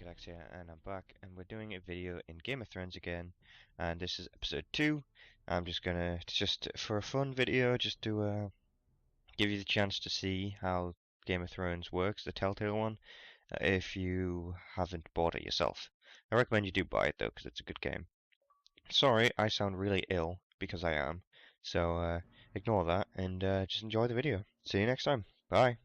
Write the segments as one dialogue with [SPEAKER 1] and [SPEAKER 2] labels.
[SPEAKER 1] Alex here, and I'm back, and we're doing a video in Game of Thrones again, and this is episode 2. I'm just gonna, just for a fun video, just to give you the chance to see how Game of Thrones works, the Telltale one, if you haven't bought it yourself. I recommend you do buy it though, because it's a good game. Sorry, I sound really ill, because I am, so ignore that, and just enjoy the video. See you next time. Bye.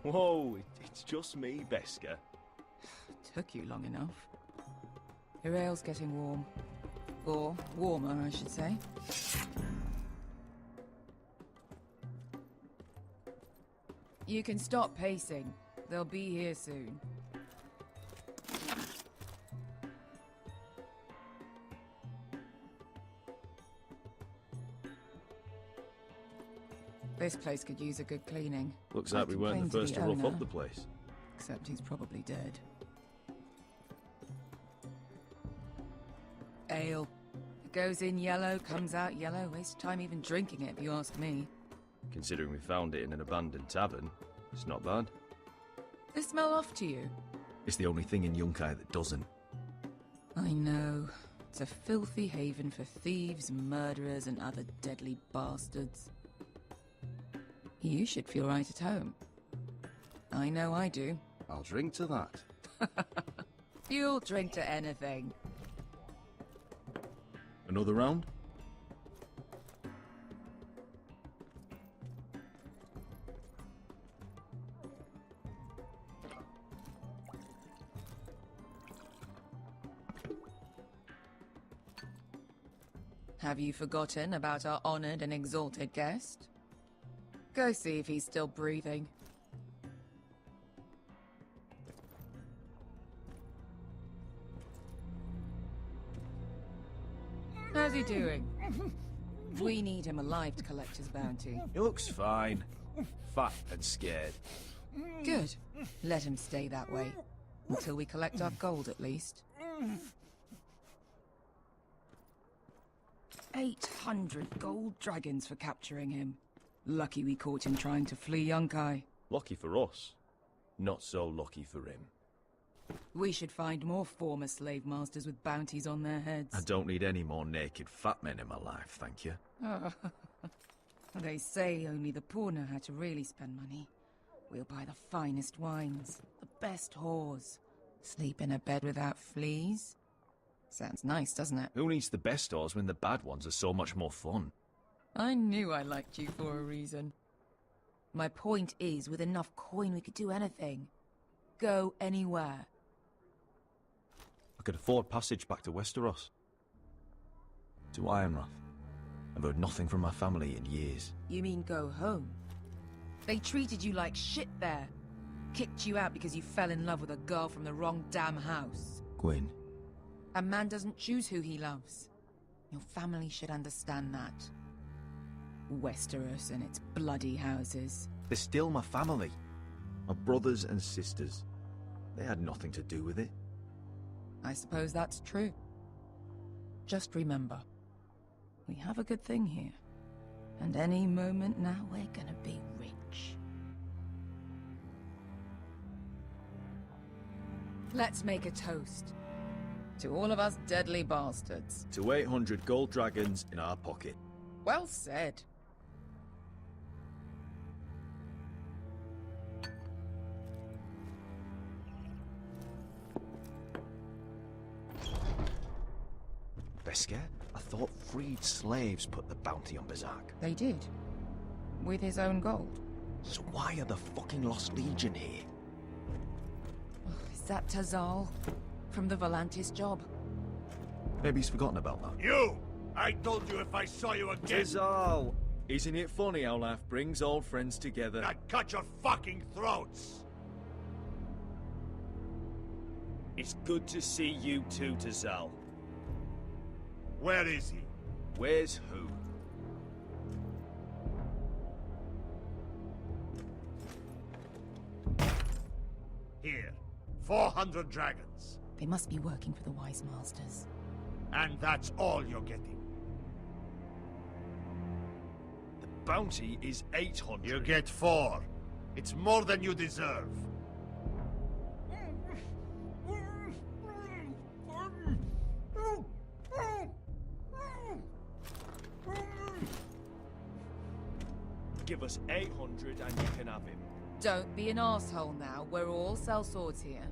[SPEAKER 2] Whoa, it's just me, Beska.
[SPEAKER 3] Took you long enough. Your ale's getting warm. Or warmer, I should say. You can stop pacing. They'll be here soon. This place could use a good cleaning.
[SPEAKER 2] Looks like we weren't the first to rough up the place.
[SPEAKER 3] Except he's probably dead. Ale. It goes in yellow, comes out yellow. Waste time even drinking it, if you ask me.
[SPEAKER 2] Considering we found it in an abandoned tavern, it's not bad.
[SPEAKER 3] Does it smell off to you?
[SPEAKER 2] It's the only thing in Yunkai that doesn't.
[SPEAKER 3] I know. It's a filthy haven for thieves, murderers, and other deadly bastards. You should feel right at home. I know I do.
[SPEAKER 2] I'll drink to that.
[SPEAKER 3] You'll drink to anything.
[SPEAKER 2] Another round?
[SPEAKER 3] Have you forgotten about our honored and exalted guest? Go see if he's still breathing. How's he doing? We need him alive to collect his bounty.
[SPEAKER 2] He looks fine. Fat and scared.
[SPEAKER 3] Good. Let him stay that way. Until we collect our gold, at least. 800 gold dragons for capturing him. Lucky we caught him trying to flee Yunkai.
[SPEAKER 2] Lucky for us. Not so lucky for him.
[SPEAKER 3] We should find more former slave masters with bounties on their heads.
[SPEAKER 2] I don't need any more naked fat men in my life, thank you.
[SPEAKER 3] They say only the poor know how to really spend money. We'll buy the finest wines, the best whores, sleep in a bed without fleas. Sounds nice, doesn't it?
[SPEAKER 2] Who needs the best stores when the bad ones are so much more fun?
[SPEAKER 3] I knew I liked you for a reason. My point is, with enough coin we could do anything. Go anywhere.
[SPEAKER 2] I could afford passage back to Westeros. To Ironrath. I've heard nothing from my family in years.
[SPEAKER 3] You mean go home? They treated you like shit there. Kicked you out because you fell in love with a girl from the wrong damn house.
[SPEAKER 2] Gwyn.
[SPEAKER 3] A man doesn't choose who he loves. Your family should understand that. Westeros and its bloody houses.
[SPEAKER 2] They're still my family. My brothers and sisters. They had nothing to do with it.
[SPEAKER 3] I suppose that's true. Just remember, we have a good thing here. And any moment now we're gonna be rich. Let's make a toast. To all of us deadly bastards.
[SPEAKER 2] To 800 gold dragons in our pocket.
[SPEAKER 3] Well said.
[SPEAKER 2] Beska, I thought freed slaves put the bounty on Berserk.
[SPEAKER 3] They did. With his own gold.
[SPEAKER 2] So why are the fucking Lost Legion here?
[SPEAKER 3] Is that Tazal? From the Volantis job?
[SPEAKER 2] Maybe he's forgotten about that.
[SPEAKER 4] You! I told you if I saw you again...
[SPEAKER 2] Tazal! Isn't it funny how life brings old friends together?
[SPEAKER 4] I'd cut your fucking throats!
[SPEAKER 5] It's good to see you too, Tazal.
[SPEAKER 4] Where is he?
[SPEAKER 5] Where's who?
[SPEAKER 4] Here. 400 dragons.
[SPEAKER 3] They must be working for the Wise Masters.
[SPEAKER 4] And that's all you're getting.
[SPEAKER 5] The bounty is 800.
[SPEAKER 4] You get 4. It's more than you deserve.
[SPEAKER 5] Give us 800 and you can have him.
[SPEAKER 3] Don't be an asshole now. We're all sellswords here.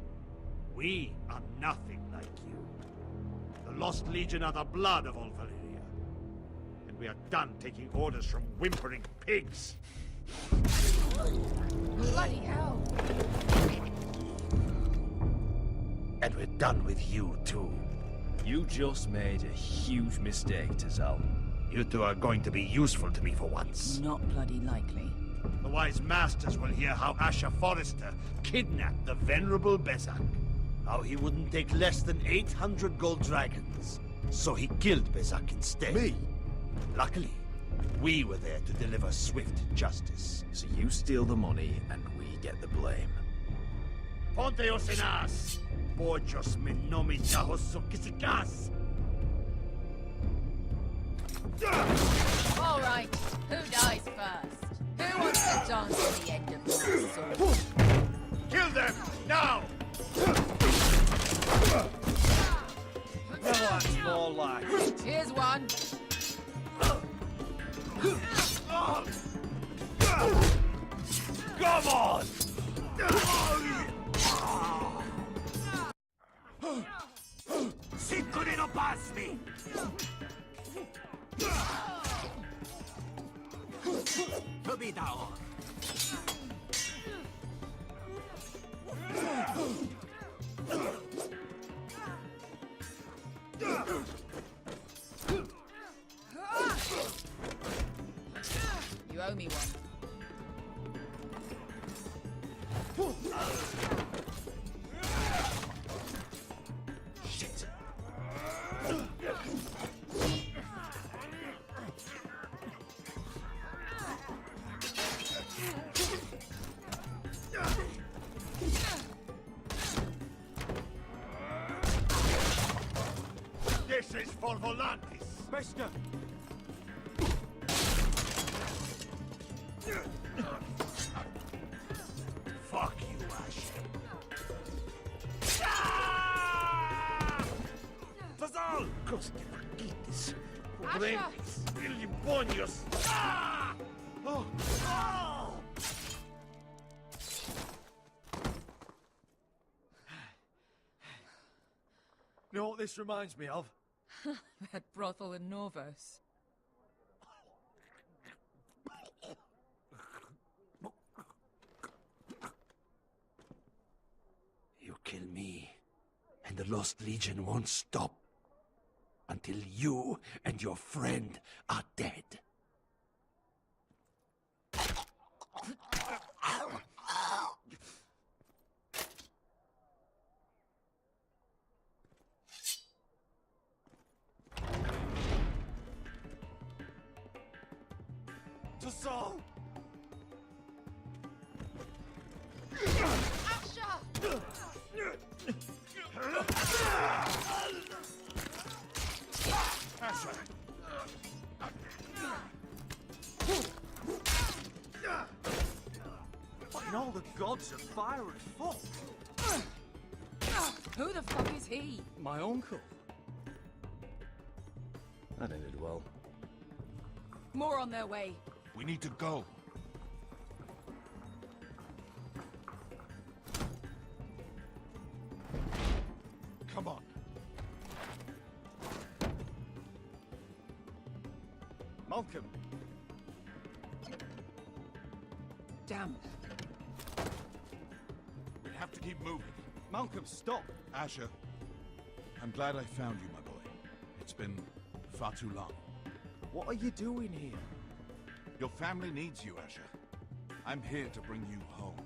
[SPEAKER 4] We are nothing like you. The Lost Legion are the blood of all Valyria. And we are done taking orders from whimpering pigs.
[SPEAKER 3] Bloody hell!
[SPEAKER 4] And we're done with you, too.
[SPEAKER 5] You just made a huge mistake, Tazal.
[SPEAKER 4] You two are going to be useful to me for once.
[SPEAKER 3] Not bloody likely.
[SPEAKER 4] The Wise Masters will hear how Asher Forrester kidnapped the venerable Bezak. How he wouldn't take less than 800 gold dragons. So he killed Bezak instead. Me? Luckily, we were there to deliver swift justice.
[SPEAKER 2] So you steal the money and we get the blame.
[SPEAKER 4] Ponteos en as! Pojos me nomi tahos kisikas!
[SPEAKER 3] All right, who dies first? Who wants to dance to the end of my sword?
[SPEAKER 4] Kill them, now!
[SPEAKER 5] No, that's more like it.
[SPEAKER 3] Here's one.
[SPEAKER 4] Come on! Sicuri no pasmi! Probidao!
[SPEAKER 3] You owe me one.
[SPEAKER 4] Shit! This is for Volantis!
[SPEAKER 5] Bester!
[SPEAKER 4] Fuck you, Ash. Tazal! Cos que vaquites! Pobretes! Ilibonios! Oh! Oh!
[SPEAKER 5] You know what this reminds me of?
[SPEAKER 3] That brothel in Norvos.
[SPEAKER 4] You kill me, and the Lost Legion won't stop until you and your friend are dead.
[SPEAKER 5] Tazal!
[SPEAKER 4] Asher!
[SPEAKER 5] What in all the gods of fire and fuck?
[SPEAKER 3] Who the fuck is he?
[SPEAKER 5] My uncle.
[SPEAKER 2] That ended well.
[SPEAKER 3] More on their way.
[SPEAKER 4] We need to go. Come on.
[SPEAKER 5] Malcolm.
[SPEAKER 3] Damn.
[SPEAKER 4] We have to keep moving.
[SPEAKER 5] Malcolm, stop.
[SPEAKER 6] Asher, I'm glad I found you, my boy. It's been far too long.
[SPEAKER 5] What are you doing here?
[SPEAKER 6] Your family needs you, Asher. I'm here to bring you home.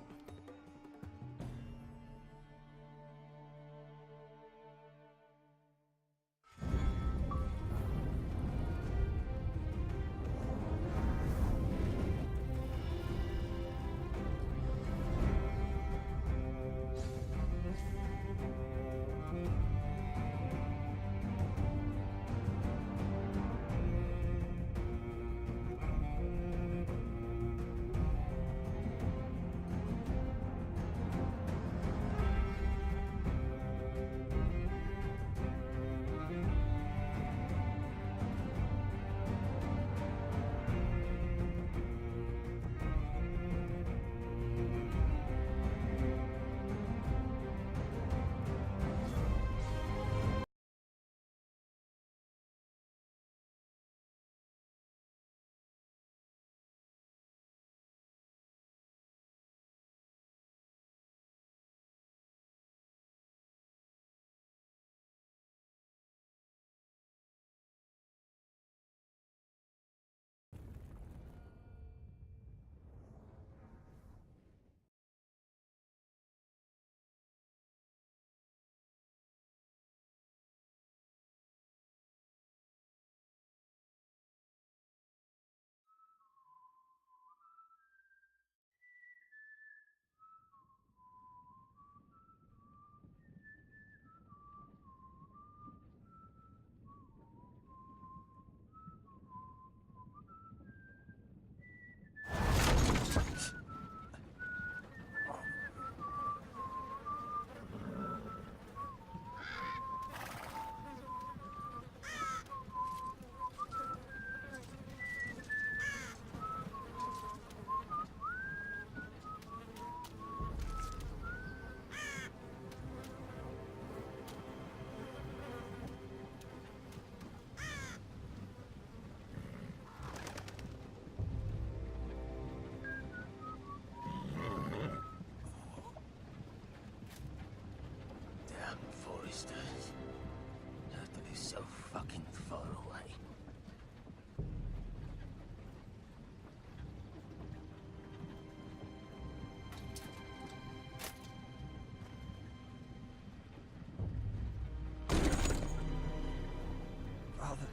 [SPEAKER 7] fucking far away. Father.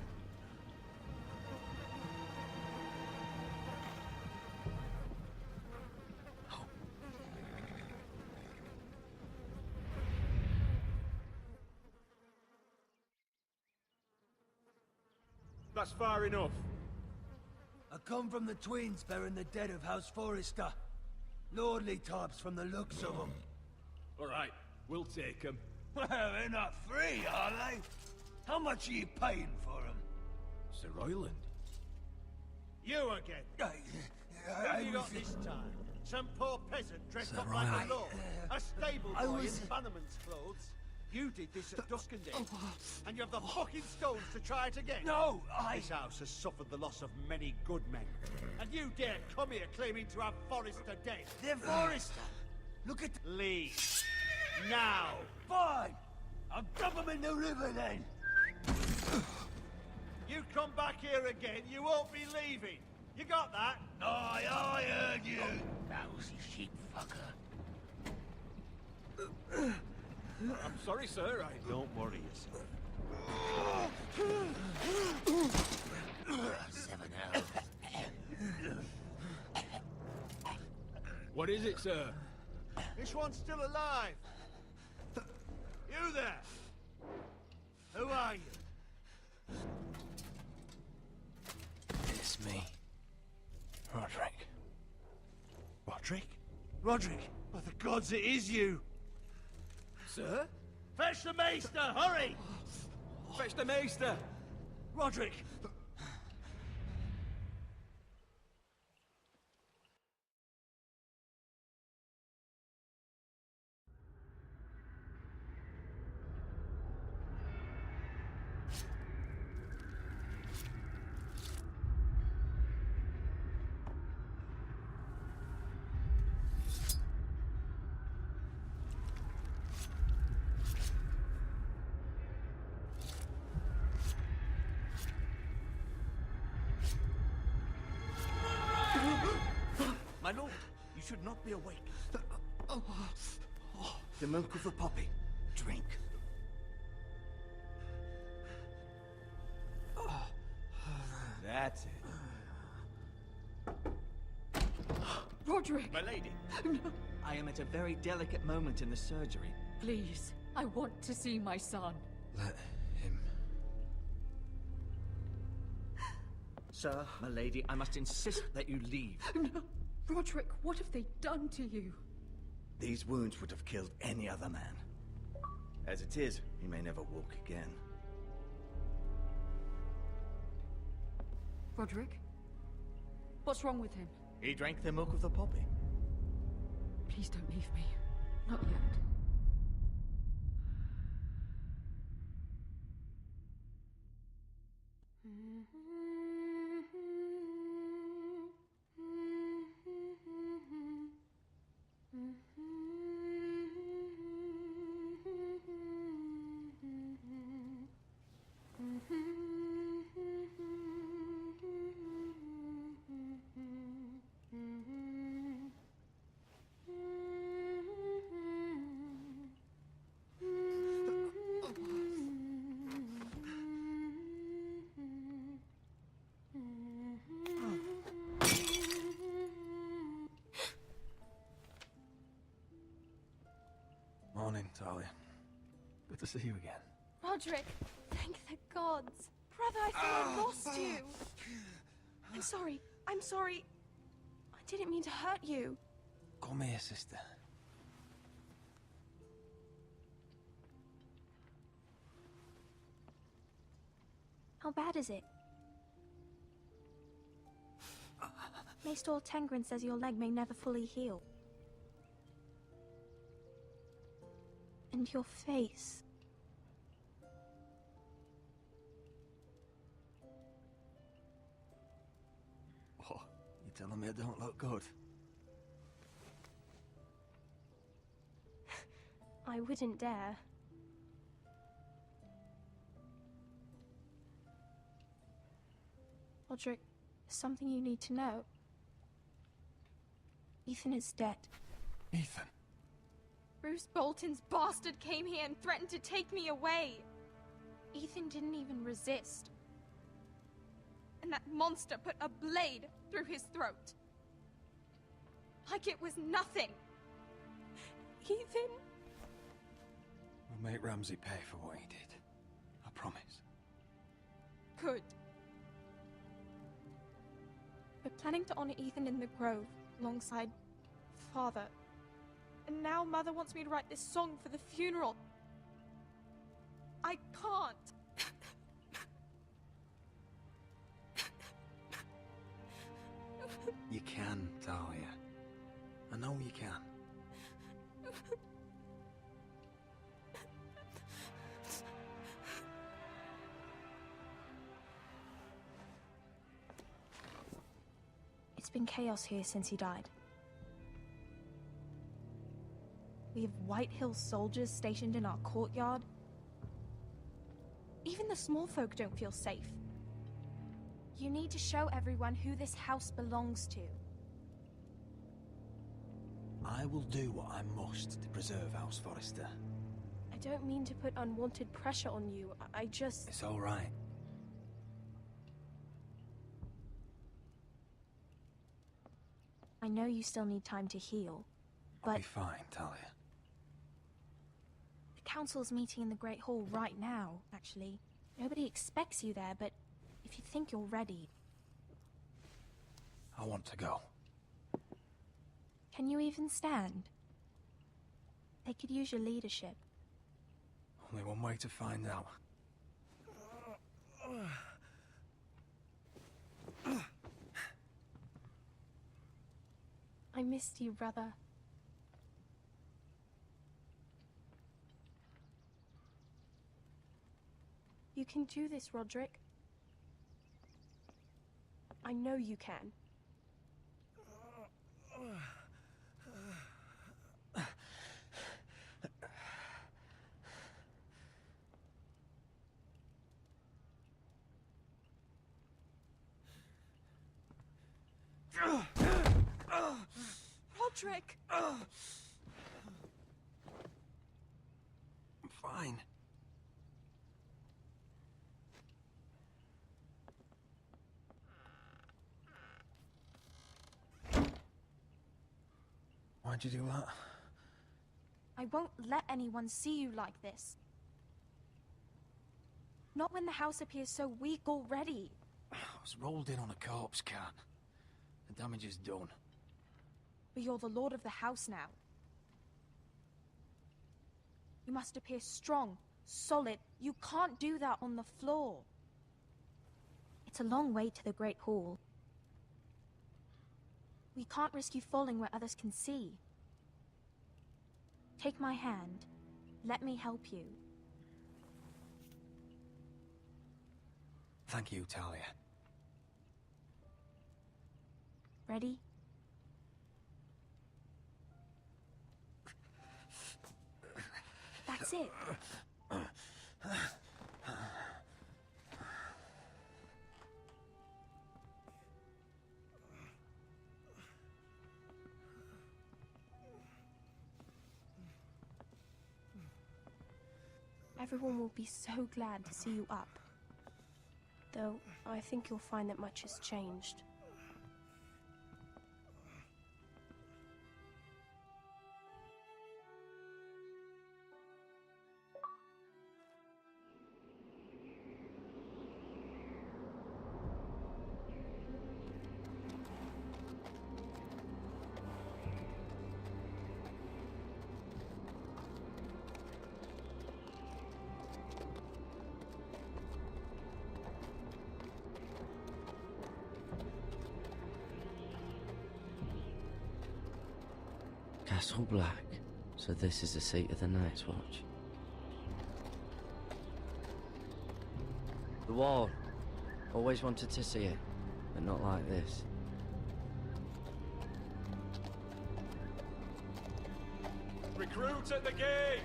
[SPEAKER 5] That's far enough.
[SPEAKER 4] I come from the twins bearing the dead of House Forrester. Lordly types from the looks of them.
[SPEAKER 5] All right, we'll take them.
[SPEAKER 4] Well, they're not free, are they? How much are you paying for them?
[SPEAKER 5] Sir Royland.
[SPEAKER 8] You again. Who have you got this time? Some poor peasant dressed
[SPEAKER 7] Sir
[SPEAKER 8] up like
[SPEAKER 7] Royland.
[SPEAKER 8] a lord. A stable
[SPEAKER 4] I
[SPEAKER 8] boy
[SPEAKER 4] was-
[SPEAKER 8] in Bannerman's clothes. You did this at Duskendale. And you have the fucking stones to try it again.
[SPEAKER 4] No,
[SPEAKER 8] This house has suffered the loss of many good men. And you dare come here claiming to have Forrester dead.
[SPEAKER 4] They're Forrester. Look at...
[SPEAKER 8] Leave. Now.
[SPEAKER 4] Fine! I'll dump them in the river then!
[SPEAKER 8] You come back here again, you won't be leaving. You got that?
[SPEAKER 4] I heard you! Lousy sheep fucker.
[SPEAKER 5] I'm sorry, sir.
[SPEAKER 8] Don't worry yourself.
[SPEAKER 4] 7 hours.
[SPEAKER 5] What is it, sir?
[SPEAKER 8] This one's still alive. You there? Who are you?
[SPEAKER 7] It's me. Roderick.
[SPEAKER 8] Roderick? Roderick? By the gods, it is you!
[SPEAKER 5] Sir?
[SPEAKER 8] Fetch the maester, hurry!
[SPEAKER 5] Fetch the maester!
[SPEAKER 8] Roderick!
[SPEAKER 4] My lord, you should not be awake. The milk of the poppy. Drink.
[SPEAKER 5] That's it.
[SPEAKER 9] Roderick!
[SPEAKER 5] My lady.
[SPEAKER 9] No,
[SPEAKER 7] I am at a very delicate moment in the surgery.
[SPEAKER 9] please. I want to see my son.
[SPEAKER 7] Let him. Sir, my lady, I must insist that you leave.
[SPEAKER 9] No. Roderick, what have they done to you?
[SPEAKER 7] These wounds would have killed any other man. As it is, he may never walk again.
[SPEAKER 9] Roderick? What's wrong with him?
[SPEAKER 7] He drank the milk of the poppy.
[SPEAKER 9] Please don't leave me. Not yet.
[SPEAKER 2] Morning, Talia. Good to see you again.
[SPEAKER 10] Roderick, thank the gods. Brother, I thought I lost you. I'm sorry. I'm sorry. I didn't mean to hurt you.
[SPEAKER 2] Come here, sister.
[SPEAKER 10] How bad is it? Maester Tengrin says your leg may never fully heal. And your face.
[SPEAKER 2] Oh, you telling me I don't look good?
[SPEAKER 10] I wouldn't dare. Roderick, there's something you need to know. Ethan is dead.
[SPEAKER 6] Ethan.
[SPEAKER 10] Bruce Bolton's bastard came here and threatened to take me away. Ethan didn't even resist. And that monster put a blade through his throat. Like it was nothing. Ethan...
[SPEAKER 2] We'll make Ramsey pay for what he did. I promise.
[SPEAKER 10] Good. We're planning to honor Ethan in the Grove, alongside Father. And now Mother wants me to write this song for the funeral. I can't.
[SPEAKER 2] You can, Talia. I know you can.
[SPEAKER 10] It's been chaos here since he died. We have White Hill soldiers stationed in our courtyard. Even the small folk don't feel safe. You need to show everyone who this house belongs to.
[SPEAKER 2] I will do what I must to preserve House Forrester.
[SPEAKER 10] I don't mean to put unwanted pressure on you. I just...
[SPEAKER 2] It's all right.
[SPEAKER 10] I know you still need time to heal, but...
[SPEAKER 2] I'll be fine, Talia.
[SPEAKER 10] The council's meeting in the Great Hall right now, actually. Nobody expects you there, but if you think you're ready...
[SPEAKER 2] I want to go.
[SPEAKER 10] Can you even stand? They could use your leadership.
[SPEAKER 2] Only one way to find out.
[SPEAKER 10] I missed you, brother. You can do this, Roderick. I know you can. Roderick!
[SPEAKER 2] I'm fine. Why'd you do that?
[SPEAKER 10] I won't let anyone see you like this. Not when the house appears so weak already.
[SPEAKER 2] I was rolled in on a corpse cart. The damage is done.
[SPEAKER 10] But you're the lord of the house now. You must appear strong, solid. You can't do that on the floor. It's a long way to the Great Hall. We can't risk you falling where others can see. Take my hand. Let me help you.
[SPEAKER 2] Thank you, Talia.
[SPEAKER 10] Ready? That's it. Everyone will be so glad to see you up. Though, I think you'll find that much has changed.
[SPEAKER 11] Castle Black. So this is the seat of the Night's Watch. The wall. Always wanted to see it, but not like this.
[SPEAKER 5] Recruits at the gate!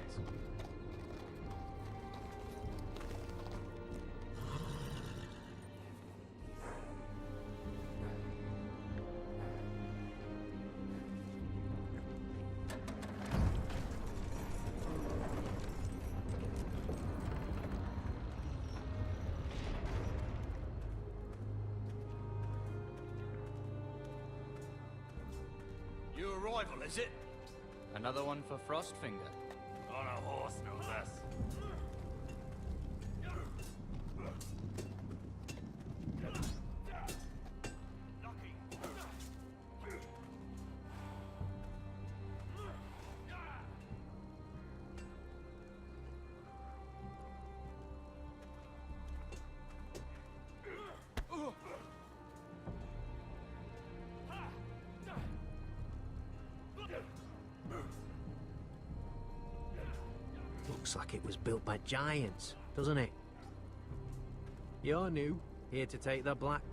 [SPEAKER 8] arrival, is it?
[SPEAKER 12] Another one for Frostfinger.
[SPEAKER 8] On a horse, no less.
[SPEAKER 13] Looks like it was built by giants, doesn't it? You're new, here to take the black.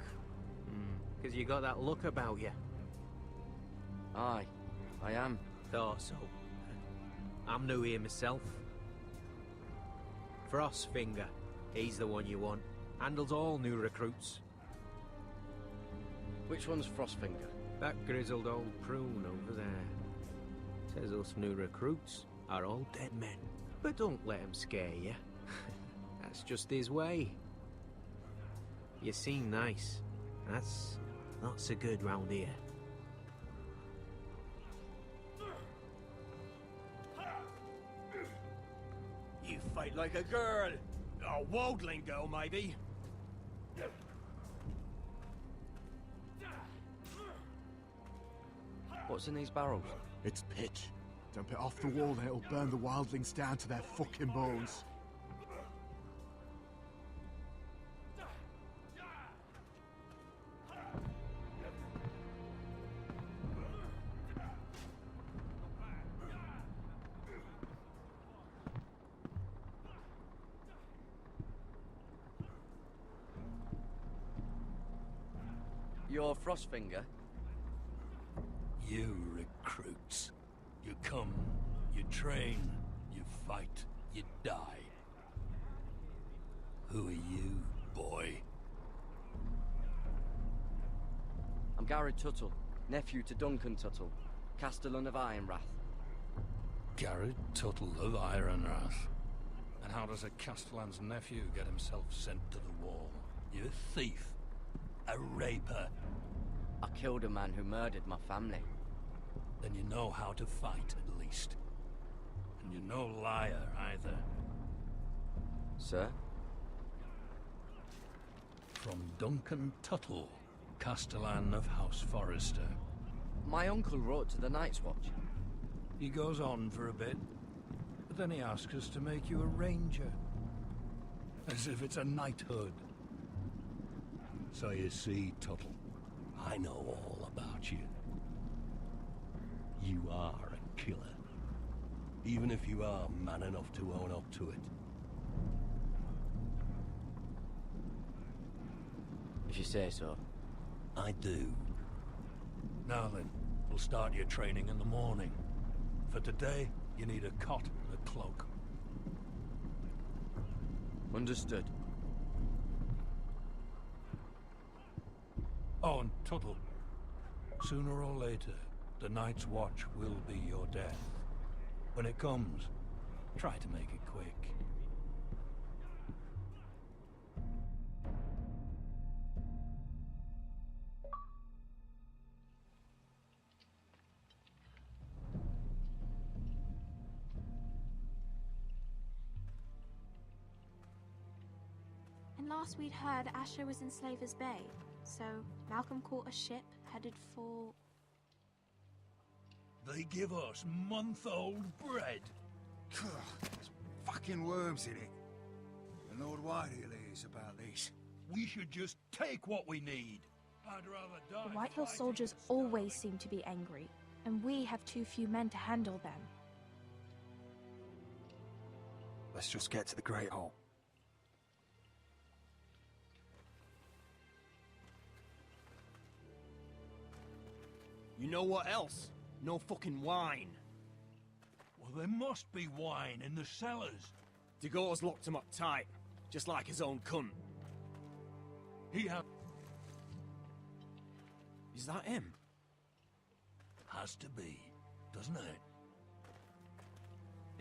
[SPEAKER 13] Because you got that look about you.
[SPEAKER 11] Aye, I am.
[SPEAKER 13] Thought so. I'm new here myself. Frostfinger, he's the one you want. Handles all new recruits.
[SPEAKER 11] Which one's Frostfinger?
[SPEAKER 13] That grizzled old prune over there. Says us new recruits are all dead men. But don't let him scare you. That's just his way. You seem nice. That's not so good round here.
[SPEAKER 8] You fight like a girl. A wildling girl, maybe.
[SPEAKER 11] What's in these barrels?
[SPEAKER 6] It's pitch. Dump it off the wall and it'll burn the wildlings down to their fucking bones.
[SPEAKER 11] You're Frostfinger?
[SPEAKER 4] You recruits. You come, you train, you fight, you die. Who are you, boy?
[SPEAKER 11] I'm Garrett Tuttle, nephew to Duncan Tuttle, Castellan of Ironrath.
[SPEAKER 4] Garrett Tuttle of Ironrath. And how does a Castellan's nephew get himself sent to the wall? You a thief? A raper?
[SPEAKER 11] I killed a man who murdered my family.
[SPEAKER 4] Then you know how to fight, at least. And you're no liar, either.
[SPEAKER 11] Sir?
[SPEAKER 4] From Duncan Tuttle, Castellan of House Forrester.
[SPEAKER 11] My uncle wrote to the Night's Watch.
[SPEAKER 4] He goes on for a bit, but then he asks us to make you a ranger. As if it's a knighthood. So you see, Tuttle, I know all about you. You are a killer. Even if you are man enough to own up to it.
[SPEAKER 11] If you say so.
[SPEAKER 4] I do. Now then, we'll start your training in the morning. For today, you need a cot and a cloak.
[SPEAKER 11] Understood.
[SPEAKER 4] Oh, and Tuttle. Sooner or later, the Night's Watch will be your death. When it comes, try to make it quick.
[SPEAKER 10] And last we'd heard, Asher was in Slaver's Bay, so Malcolm caught a ship headed for...
[SPEAKER 4] They give us month-old bread.
[SPEAKER 6] There's fucking worms in it. And Lord Whitehill is about this.
[SPEAKER 4] We should just take what we need. I'd rather die.
[SPEAKER 10] The Whitehill soldiers always seem to be angry, and we have too few men to handle them.
[SPEAKER 6] Let's just get to the Great Hall.
[SPEAKER 8] You know what else? No fucking wine.
[SPEAKER 4] Well, there must be wine in the cellars.
[SPEAKER 8] Dagor's locked him up tight, just like his own cunt.
[SPEAKER 4] He had...
[SPEAKER 8] Is that him?
[SPEAKER 4] Has to be, doesn't it?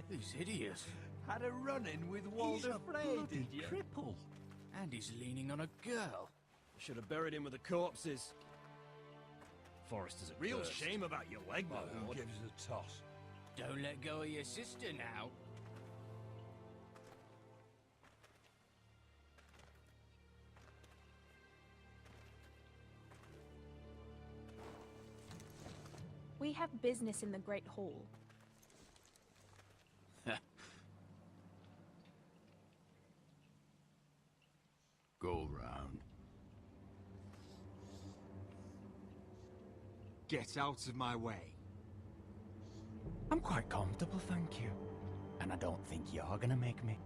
[SPEAKER 5] He's hideous.
[SPEAKER 12] Had a run-in with Walder Frey, did you?
[SPEAKER 4] Cripple.
[SPEAKER 5] And he's leaning on a girl.
[SPEAKER 8] Should have buried him with the corpses.
[SPEAKER 5] Forrester's a
[SPEAKER 12] Real
[SPEAKER 5] cursed.
[SPEAKER 12] shame about your leg, my
[SPEAKER 6] Who
[SPEAKER 12] lord.
[SPEAKER 6] gives a toss?
[SPEAKER 12] Don't let go of your sister now.
[SPEAKER 10] We have business in the Great Hall.
[SPEAKER 6] Go round.
[SPEAKER 14] Get out of my way. I'm quite comfortable, thank you. And I don't think you're gonna make me.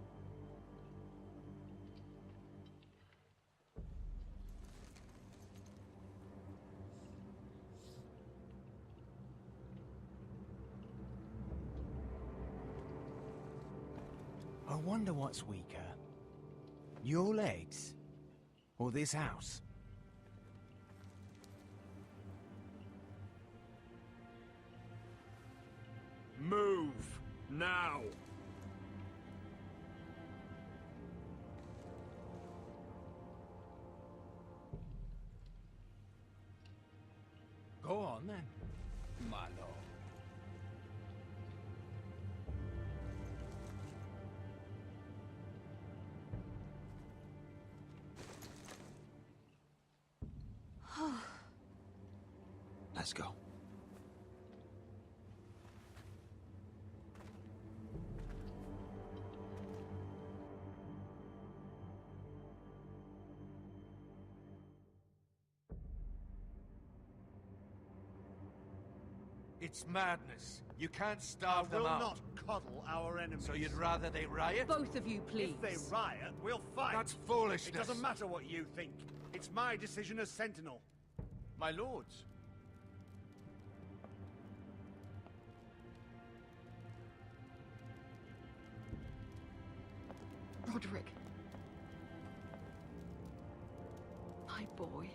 [SPEAKER 14] I wonder what's weaker. Your legs? Or this house?
[SPEAKER 5] Move! Now!
[SPEAKER 14] Go on then, my lord. Let's go.
[SPEAKER 4] It's madness. You can't starve
[SPEAKER 8] I will
[SPEAKER 4] them out.
[SPEAKER 8] not coddle our enemies.
[SPEAKER 4] So you'd rather they riot?
[SPEAKER 9] Both of you, please.
[SPEAKER 8] If they riot, we'll fight.
[SPEAKER 4] That's foolishness.
[SPEAKER 8] It doesn't matter what you think. It's my decision as Sentinel.
[SPEAKER 7] My lords.
[SPEAKER 9] Roderick. My boy.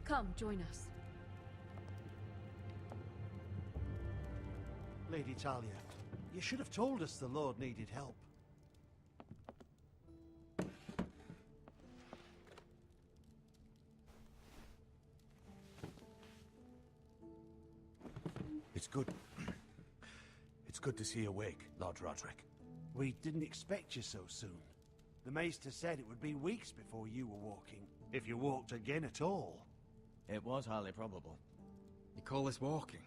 [SPEAKER 9] Come, join us.
[SPEAKER 8] Lady Talia, you should have told us the Lord needed help.
[SPEAKER 4] It's good. It's good to see you awake, Lord Roderick.
[SPEAKER 8] We didn't expect you so soon. The Maester said it would be weeks before you were walking, if you walked again at all.
[SPEAKER 7] It was highly probable.
[SPEAKER 14] You call this walking?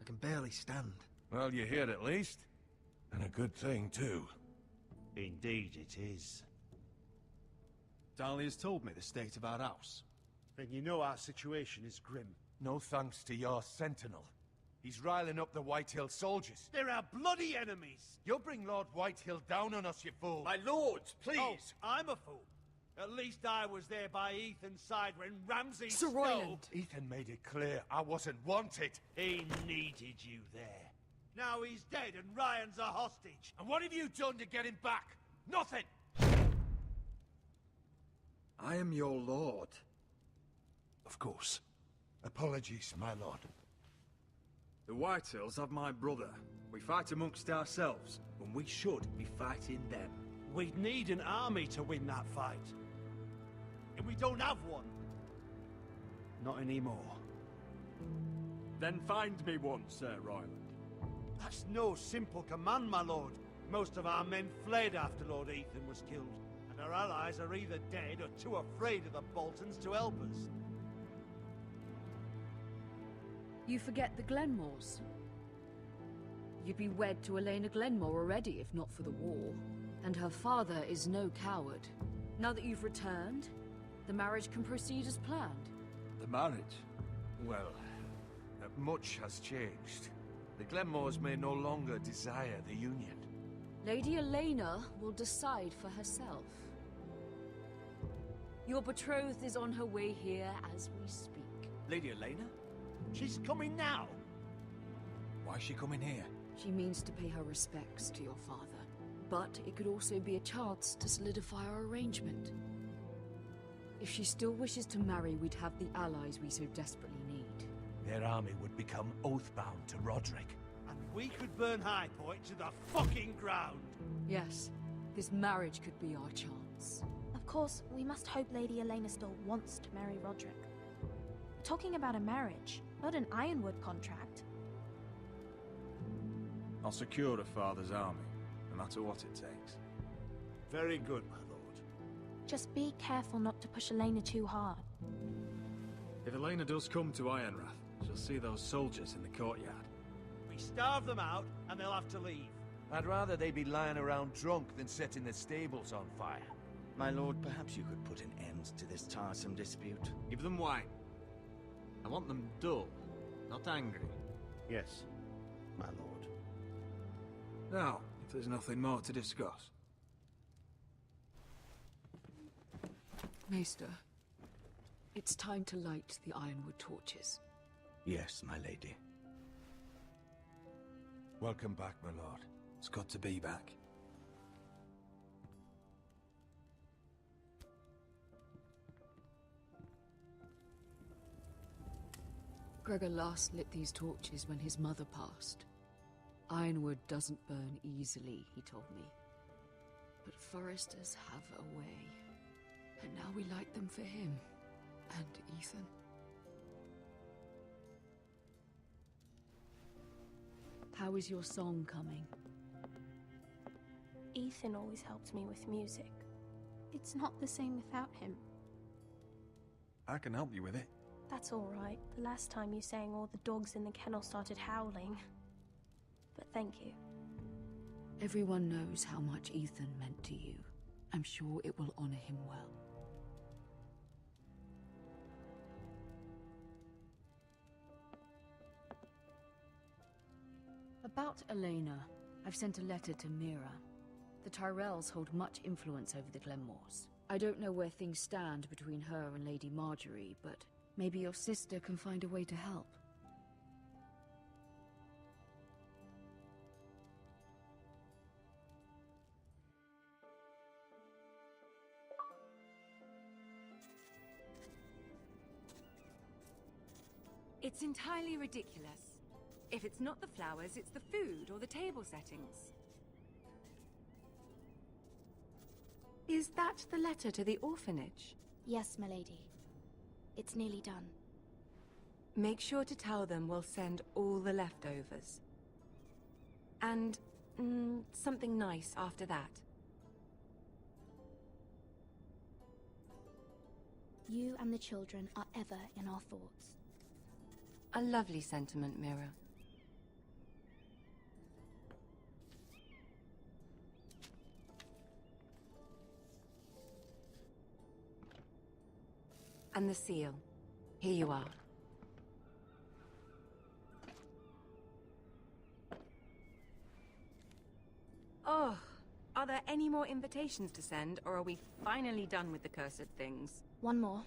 [SPEAKER 14] I can barely stand.
[SPEAKER 6] Well, you're here at least. And a good thing, too.
[SPEAKER 8] Indeed it is.
[SPEAKER 14] Dahlia's told me the state of our house.
[SPEAKER 8] Then you know our situation is grim.
[SPEAKER 4] No thanks to your sentinel. He's riling up the Whitehill soldiers.
[SPEAKER 8] They're our bloody enemies!
[SPEAKER 4] You'll bring Lord Whitehill down on us, you fool!
[SPEAKER 12] My lords, please!
[SPEAKER 8] Oh, I'm a fool. At least I was there by Ethan's side when Ramsay
[SPEAKER 9] Sir
[SPEAKER 8] stole...
[SPEAKER 9] Royland.
[SPEAKER 4] Ethan made it clear I wasn't wanted.
[SPEAKER 8] He needed you there. Now he's dead and Ryan's a hostage.
[SPEAKER 4] And what have you done to get him back? Nothing!
[SPEAKER 14] I am your lord.
[SPEAKER 4] Of course. Apologies, my lord.
[SPEAKER 14] The Whitehills have my brother. We fight amongst ourselves, when we should be fighting them.
[SPEAKER 8] We'd need an army to win that fight. And we don't have one. Not anymore.
[SPEAKER 14] Then find me one, Sir Royland.
[SPEAKER 8] That's no simple command, my lord. Most of our men fled after Lord Ethan was killed, and our allies are either dead or too afraid of the Boltons to help us.
[SPEAKER 9] You forget the Glenmores. You'd be wed to Elena Glenmore already, if not for the war. And her father is no coward. Now that you've returned, the marriage can proceed as planned.
[SPEAKER 14] The marriage? Well, much has changed. The Glenmores may no longer desire the union.
[SPEAKER 9] Lady Elena will decide for herself. Your betrothed is on her way here as we speak.
[SPEAKER 7] Lady Elena?
[SPEAKER 8] She's coming now.
[SPEAKER 14] Why is she coming here?
[SPEAKER 9] She means to pay her respects to your father. But it could also be a chance to solidify our arrangement. If she still wishes to marry, we'd have the allies we so desperately need.
[SPEAKER 4] Their army would become oathbound to Roderick.
[SPEAKER 8] And we could burn High Point to the fucking ground.
[SPEAKER 9] Yes, this marriage could be our chance.
[SPEAKER 10] Of
[SPEAKER 15] course, we must hope Lady Elena still wants to marry Roderick. We're talking about a marriage, not an Ironwood contract.
[SPEAKER 2] I'll secure her father's army, no matter what it takes.
[SPEAKER 8] Very good, my lord.
[SPEAKER 15] Just be careful not to push Elena too hard.
[SPEAKER 2] If Elena does come to Ironrath, she'll see those soldiers in the courtyard.
[SPEAKER 8] We starve them out, and they'll have to leave.
[SPEAKER 14] I'd rather they be lying around drunk than setting the stables on fire.
[SPEAKER 7] My lord, perhaps you could put an end to this tiresome dispute.
[SPEAKER 2] Give them wine. I want them dull, not angry.
[SPEAKER 8] Yes, my lord.
[SPEAKER 2] Now, if there's nothing more to discuss.
[SPEAKER 9] Maester, it's time to light the Ironwood torches.
[SPEAKER 7] Yes, my lady.
[SPEAKER 14] Welcome back, my lord.
[SPEAKER 2] It's good to be back.
[SPEAKER 9] Gregor last lit these torches when his mother passed. Ironwood doesn't burn easily, he told me. But foresters have a way. And now we light them for him. And Ethan. How is your song coming?
[SPEAKER 15] Ethan always helped me with music. It's not the same without him.
[SPEAKER 2] I can help you with it.
[SPEAKER 15] That's all right. The last time you sang, all the dogs in the kennel started howling. But thank you.
[SPEAKER 9] Everyone knows how much Ethan meant to you. I'm sure it will honor him well. About Elena, I've sent a letter to Mira. The Tyrells hold much influence over the Glenmores. I don't know where things stand between her and Lady Marjorie, but maybe your sister can find a way to help.
[SPEAKER 16] It's entirely ridiculous. If it's not the flowers, it's the food or the table settings. Is that the letter to the orphanage?
[SPEAKER 15] Yes, my lady. It's nearly done.
[SPEAKER 16] Make sure to tell them we'll send all the leftovers. And, something nice after that.
[SPEAKER 15] You and the children are ever in our thoughts.
[SPEAKER 16] A lovely sentiment, Mira. And the seal. Here you are. Oh, are there any more invitations to send, or are we finally done with the cursed things?
[SPEAKER 15] One more.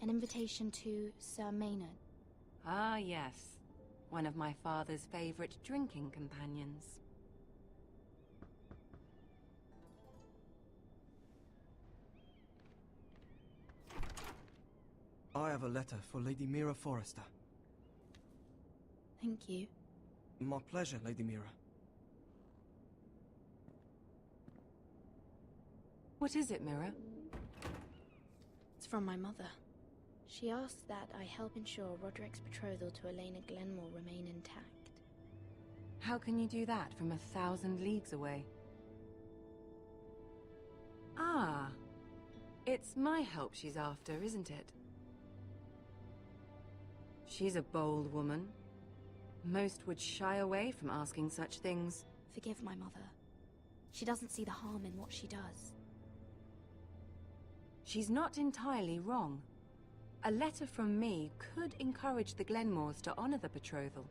[SPEAKER 15] An invitation to Sir Maynard.
[SPEAKER 16] Ah, yes. One of my father's favorite drinking companions.
[SPEAKER 17] I have a letter for Lady Mira Forrester.
[SPEAKER 15] Thank you.
[SPEAKER 17] My pleasure, Lady Mira.
[SPEAKER 16] What is it, Mira?
[SPEAKER 15] It's from my mother. She asks that I help ensure Roderick's betrothal to Elena Glenmore remain intact.
[SPEAKER 16] How can you do that from 1,000 leagues away? Ah, it's my help she's after, isn't it? She's a bold woman. Most would shy away from asking such things.
[SPEAKER 15] Forgive my mother. She doesn't see the harm in what she does.
[SPEAKER 16] She's not entirely wrong. A letter from me could encourage the Glenmores to honor the betrothal.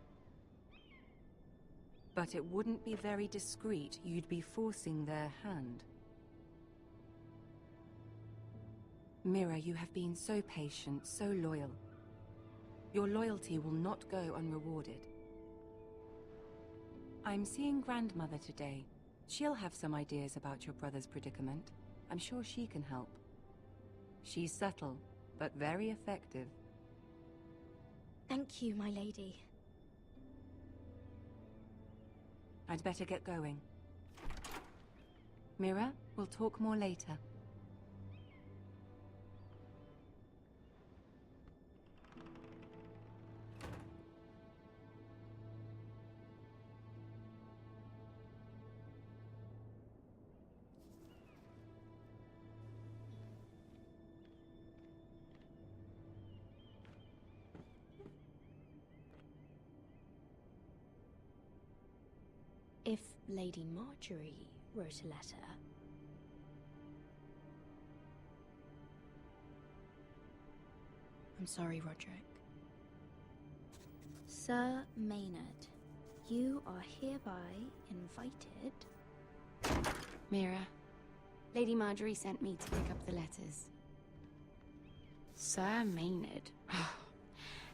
[SPEAKER 16] But it wouldn't be very discreet. You'd be forcing their hand. Mira, you have been so patient, so loyal. Your loyalty will not go unrewarded. I'm seeing Grandmother today. She'll have some ideas about your brother's predicament. I'm sure she can help. She's subtle, but very effective.
[SPEAKER 15] Thank you, my lady.
[SPEAKER 16] I'd better get going. Mira, we'll talk more later.
[SPEAKER 15] If Lady Marjorie wrote a letter... I'm sorry, Roderick. Sir Maynard, you are hereby invited...
[SPEAKER 16] Mira, Lady Marjorie sent me to pick up the letters. Sir Maynard?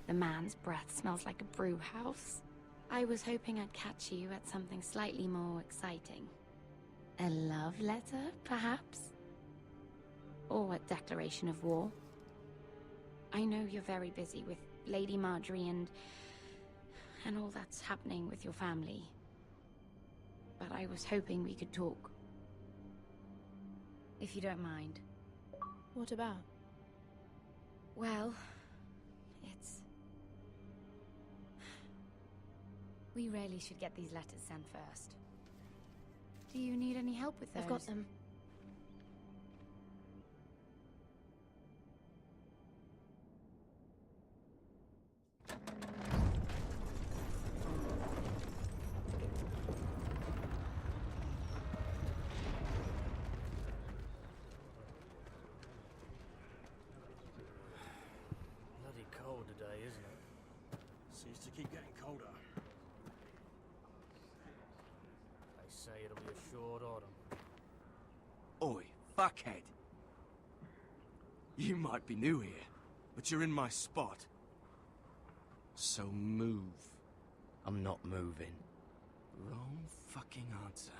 [SPEAKER 16] The man's breath smells like a brew house. I was hoping I'd catch you at something slightly more exciting. A love letter, perhaps? Or a declaration of war? I know you're very busy with Lady Marjorie and all that's happening with your family. But I was hoping we could talk. If you don't mind.
[SPEAKER 15] What about?
[SPEAKER 16] Well, it's... We really should get these letters sent first. Do you need any help with those?
[SPEAKER 15] I've got them.
[SPEAKER 12] Bloody cold today, isn't it? Seems to keep getting colder. They say it'll be a short autumn.
[SPEAKER 17] Oi, fuckhead. You might be new here, but you're in my spot. So move.
[SPEAKER 11] I'm not moving.
[SPEAKER 17] Wrong fucking answer.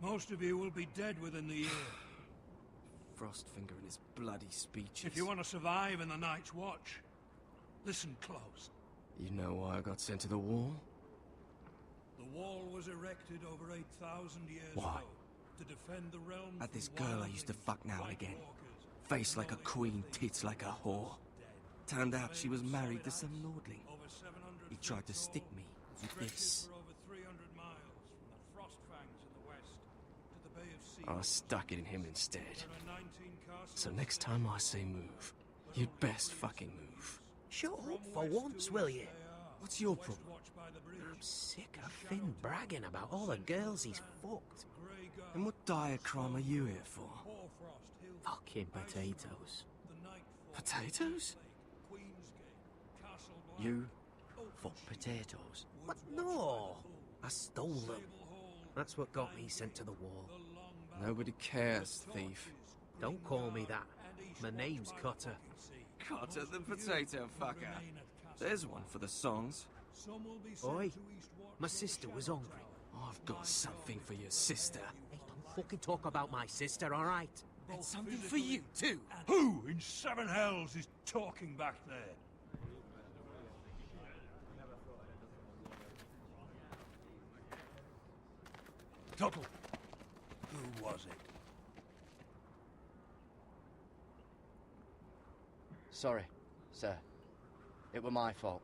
[SPEAKER 8] Most of you will be dead within the year.
[SPEAKER 17] Frostfinger and his bloody speeches.
[SPEAKER 8] If you want to survive in the Night's Watch, listen close.
[SPEAKER 17] You know why I got sent to the wall?
[SPEAKER 8] The wall was erected over 8,000 years
[SPEAKER 17] Why?
[SPEAKER 8] ago to defend the realm
[SPEAKER 17] Had this
[SPEAKER 8] from
[SPEAKER 17] girl I used to
[SPEAKER 8] wildlings,
[SPEAKER 17] fuck now and
[SPEAKER 8] White
[SPEAKER 17] again.
[SPEAKER 8] Walkers,
[SPEAKER 17] Face like a queen, tits like a whore. Turned out she was married to some lordling.
[SPEAKER 8] over 700
[SPEAKER 17] He tried to
[SPEAKER 8] feet
[SPEAKER 17] stick
[SPEAKER 8] tall,
[SPEAKER 17] me with
[SPEAKER 8] stretches
[SPEAKER 17] this.
[SPEAKER 8] for over 300 miles from the Frostfangs in the west to the Bay of Sea.
[SPEAKER 17] I stuck it in him instead.
[SPEAKER 8] There are 19 castles
[SPEAKER 17] So next time I say move, you'd best fucking move.
[SPEAKER 13] Shut up for once, will you?
[SPEAKER 17] What's your problem?
[SPEAKER 13] I'm sick of Finn bragging about all the girls he's fucked.
[SPEAKER 17] And what dire crime are you here for?
[SPEAKER 13] Fucking potatoes.
[SPEAKER 17] Potatoes?
[SPEAKER 11] You fuck potatoes?
[SPEAKER 13] What? No! I stole them. That's what got me sent to the wall.
[SPEAKER 17] Nobody cares, thief.
[SPEAKER 13] Don't call me that. My name's Cutter.
[SPEAKER 17] Cutter the potato fucker. There's one for the songs.
[SPEAKER 13] Oi, my sister was hungry.
[SPEAKER 17] I've got something for your sister.
[SPEAKER 13] Hey, don't fucking talk about my sister, alright?
[SPEAKER 17] And something for you, too.
[SPEAKER 8] Who in seven hells is talking back there? Tuttle. Who was it?
[SPEAKER 11] Sorry, sir. It were my fault.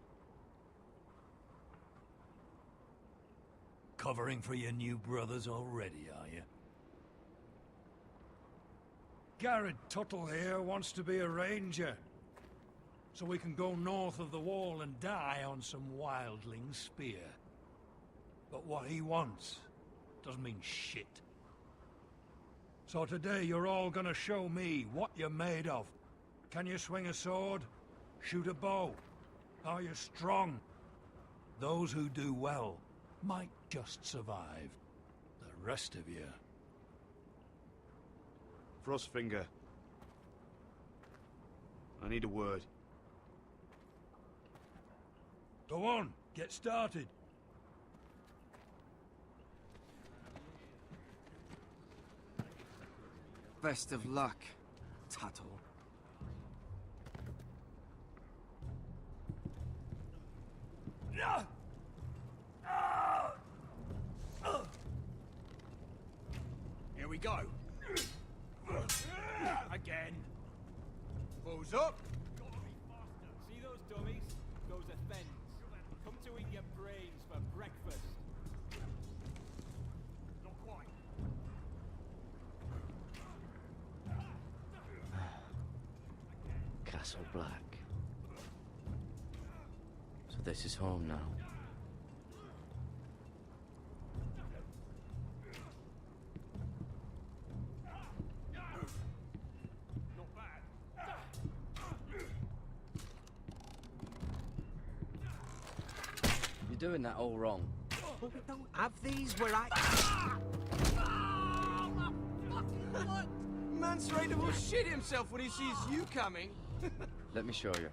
[SPEAKER 8] Covering for your new brothers already, are you? Garrett Tuttle here wants to be a ranger. So we can go north of the wall and die on some wildling spear. But what he wants doesn't mean shit. So today you're all gonna show me what you're made of. Can you swing a sword? Shoot a bow? Are you strong? Those who do well might just survive. The rest of you...
[SPEAKER 6] Frostfinger. I need a word.
[SPEAKER 8] Go on, get started.
[SPEAKER 17] Best of luck, Tuttle.
[SPEAKER 7] Here we go. Again. Balls up.
[SPEAKER 18] See those dummies? Those are Fens. Come to eat your brains for breakfast.
[SPEAKER 7] Not quite.
[SPEAKER 11] Castle Black. So this is home now. You're doing that all wrong.
[SPEAKER 13] But we don't have these where I...
[SPEAKER 17] Man's ready to shit himself when he sees you coming.
[SPEAKER 11] Let me show you.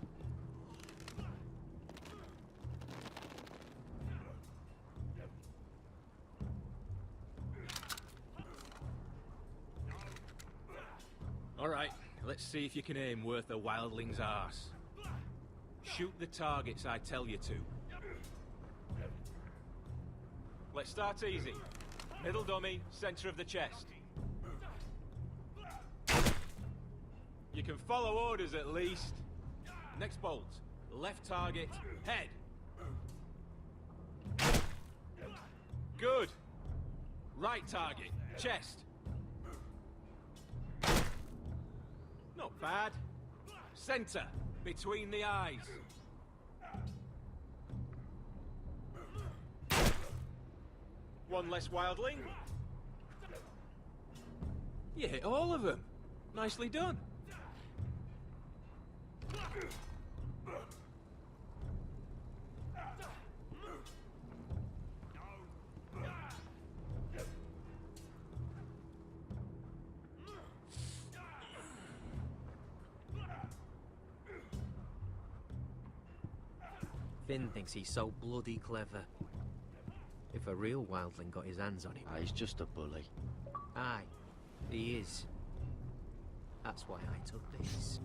[SPEAKER 18] Alright, let's see if you can aim worth a wildling's arse. Shoot the targets I tell you to. Let's start easy. Middle dummy, center of the chest. You can follow orders at least. Next bolt. Left target, head. Good. Right target, chest. Not bad. Center, between the eyes. One less wildling. You hit all of them. Nicely done.
[SPEAKER 13] Finn thinks he's so bloody clever. If a real wildling got his hands on him...
[SPEAKER 11] He's just a bully.
[SPEAKER 13] Aye, he is. That's why I took this.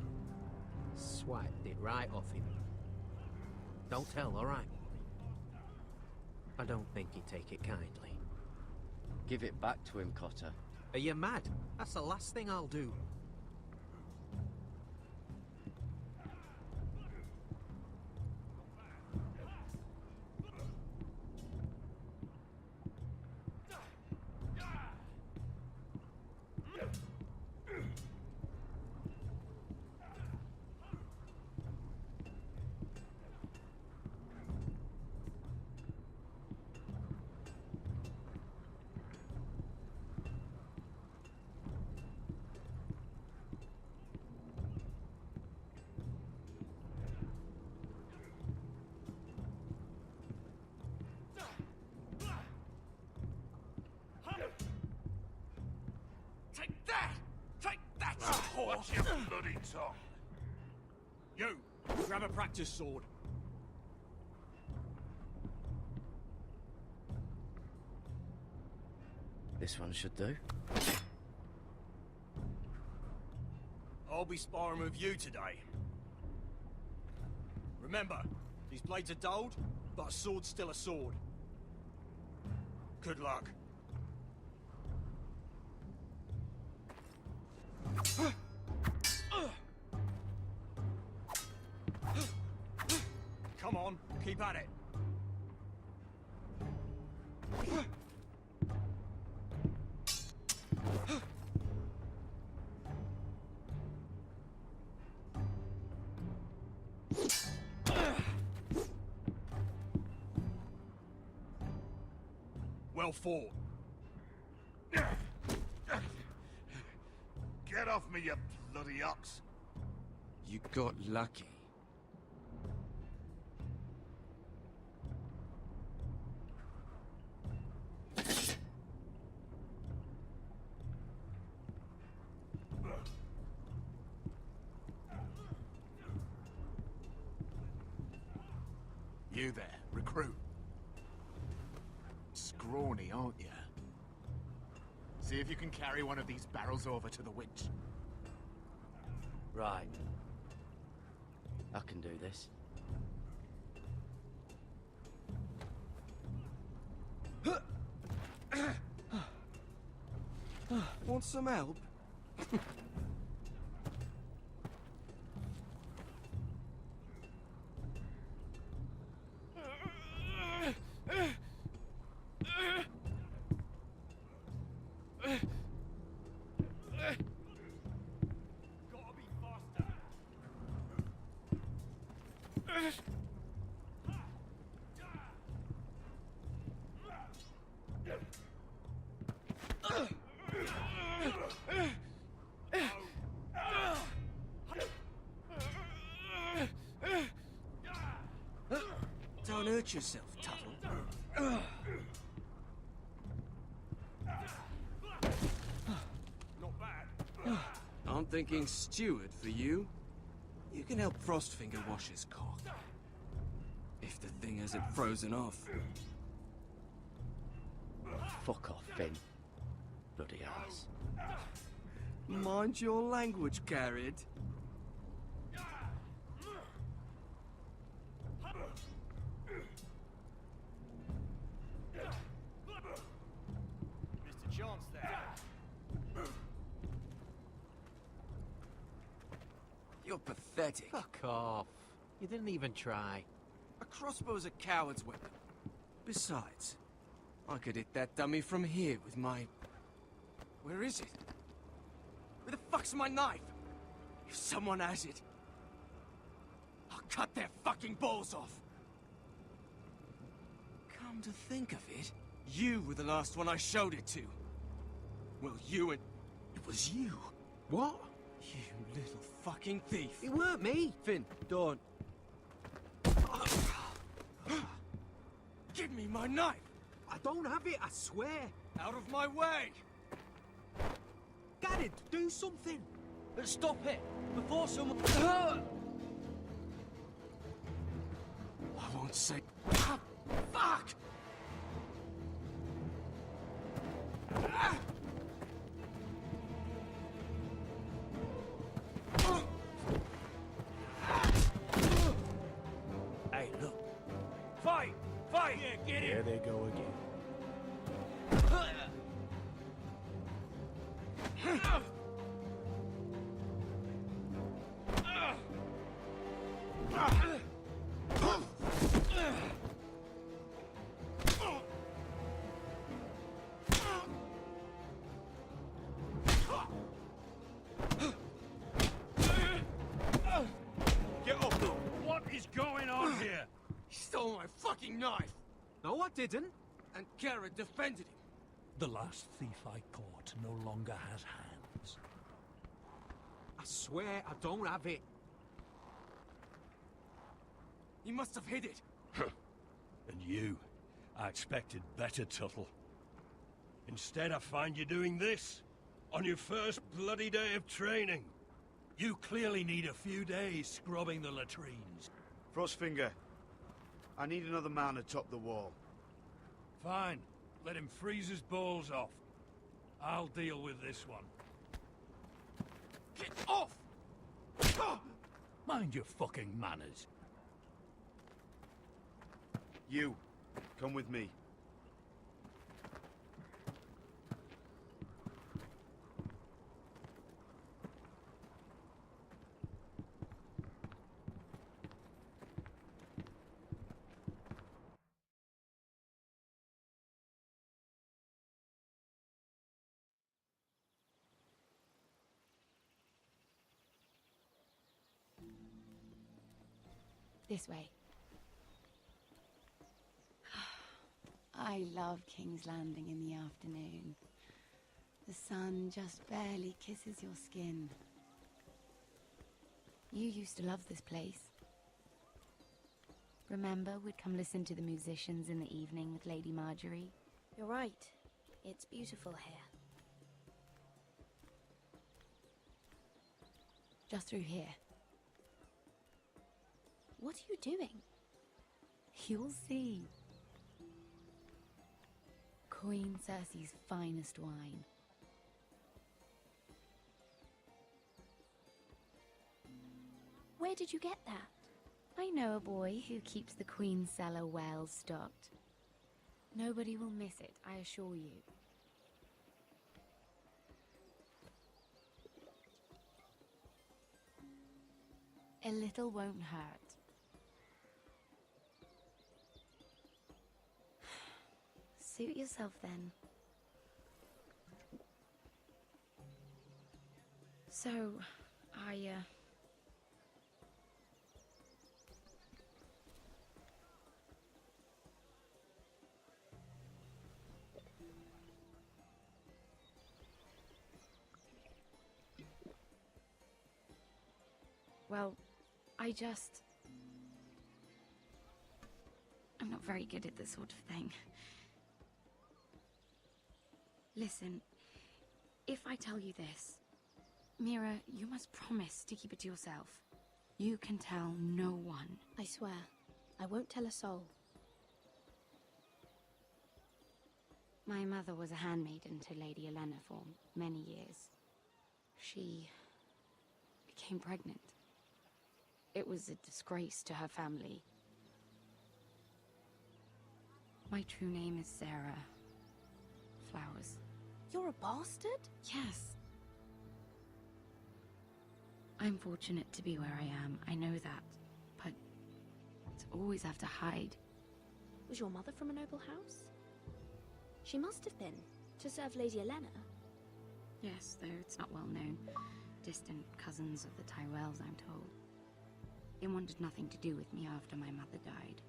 [SPEAKER 13] Swiped it right off him. Don't tell, alright? I don't think he'd take it kindly.
[SPEAKER 11] Give it back to him, Cotter.
[SPEAKER 13] Are you mad? That's the last thing I'll do.
[SPEAKER 4] Watch your bloody tongue.
[SPEAKER 12] You, grab a practice sword.
[SPEAKER 11] This one should do.
[SPEAKER 12] I'll be sparring with you today. Remember, these blades are dulled, but a sword's still a sword. Good luck. Come on, keep at it. Well fought.
[SPEAKER 4] Get off me, you bloody ox.
[SPEAKER 17] You got lucky.
[SPEAKER 6] You there, recruit. Scrawny, aren't you? See if you can carry one of these barrels over to the witch.
[SPEAKER 11] Right. I can do this.
[SPEAKER 17] Want some help? Watch yourself, Tuttle.
[SPEAKER 12] Not bad.
[SPEAKER 17] I'm thinking steward for you. You can help Frostfinger wash his cock. If the thing hasn't frozen off.
[SPEAKER 11] Fuck off, Finn. Bloody ass.
[SPEAKER 17] Mind your language, Garrett.
[SPEAKER 12] Mr. Chance there.
[SPEAKER 17] You're pathetic.
[SPEAKER 13] Fuck off. You didn't even try.
[SPEAKER 17] A crossbow's a coward's weapon. Besides, I could hit that dummy from here with my... Where is it? Where the fuck's my knife? If someone has it, I'll cut their fucking balls off. Come to think of it, you were the last one I showed it to. Well, you and... It was you.
[SPEAKER 13] What?
[SPEAKER 17] You little fucking thief.
[SPEAKER 13] It weren't me.
[SPEAKER 17] Finn, don't. Give me my knife!
[SPEAKER 13] I don't have it, I swear.
[SPEAKER 17] Out of my way!
[SPEAKER 13] Garrett, do something.
[SPEAKER 17] Stop it! Before someone... I won't say... Ah, fuck!
[SPEAKER 12] Hey, look. Fight! Fight! Yeah, get
[SPEAKER 5] There
[SPEAKER 12] it!
[SPEAKER 5] they go again.
[SPEAKER 12] Get up! What is going on here?
[SPEAKER 17] He stole my fucking knife!
[SPEAKER 13] No, I didn't.
[SPEAKER 17] And Garrett defended him.
[SPEAKER 8] The last thief I caught no longer has hands.
[SPEAKER 13] I swear I don't have it.
[SPEAKER 17] He must have hid it.
[SPEAKER 8] And you, I expected better, Tuttle. Instead, I find you doing this on your first bloody day of training. You clearly need a few days scrubbing the latrines.
[SPEAKER 4] Frostfinger, I need another man atop the wall.
[SPEAKER 8] Fine. Let him freeze his balls off. I'll deal with this one.
[SPEAKER 17] Get off!
[SPEAKER 8] Mind your fucking manners.
[SPEAKER 4] You, come with me.
[SPEAKER 16] This way. I love King's Landing in the afternoon. The sun just barely kisses your skin. You used to love this place. Remember, we'd come listen to the musicians in the evening with Lady Marjorie?
[SPEAKER 15] You're right. It's beautiful here.
[SPEAKER 16] Just through here.
[SPEAKER 15] What are you doing?
[SPEAKER 16] You'll see. Queen Cersei's finest wine.
[SPEAKER 15] Where did you get that?
[SPEAKER 16] I know a boy who keeps the Queen's cellar well stocked. Nobody will miss it, I assure you. A little won't hurt. Suit yourself then. So, well, I'm not not very good at this sort of thing. Listen, if I tell you this, Mira, you must promise to keep it to yourself. You can tell no one.
[SPEAKER 15] I swear, I won't tell a soul.
[SPEAKER 16] My mother was a handmaiden to Lady Elena for many years. She became pregnant. It was a disgrace to her family. My true name is Sarah Flowers.
[SPEAKER 15] You're a bastard?
[SPEAKER 16] Yes. I'm fortunate to be where I am, I know that. But to always have to hide.
[SPEAKER 15] Was your mother from a noble house? She must have been, to serve Lady Elena.
[SPEAKER 16] Yes, though it's not well known. Distant cousins of the Tyrells, I'm told. They wanted nothing to do with me after my mother died.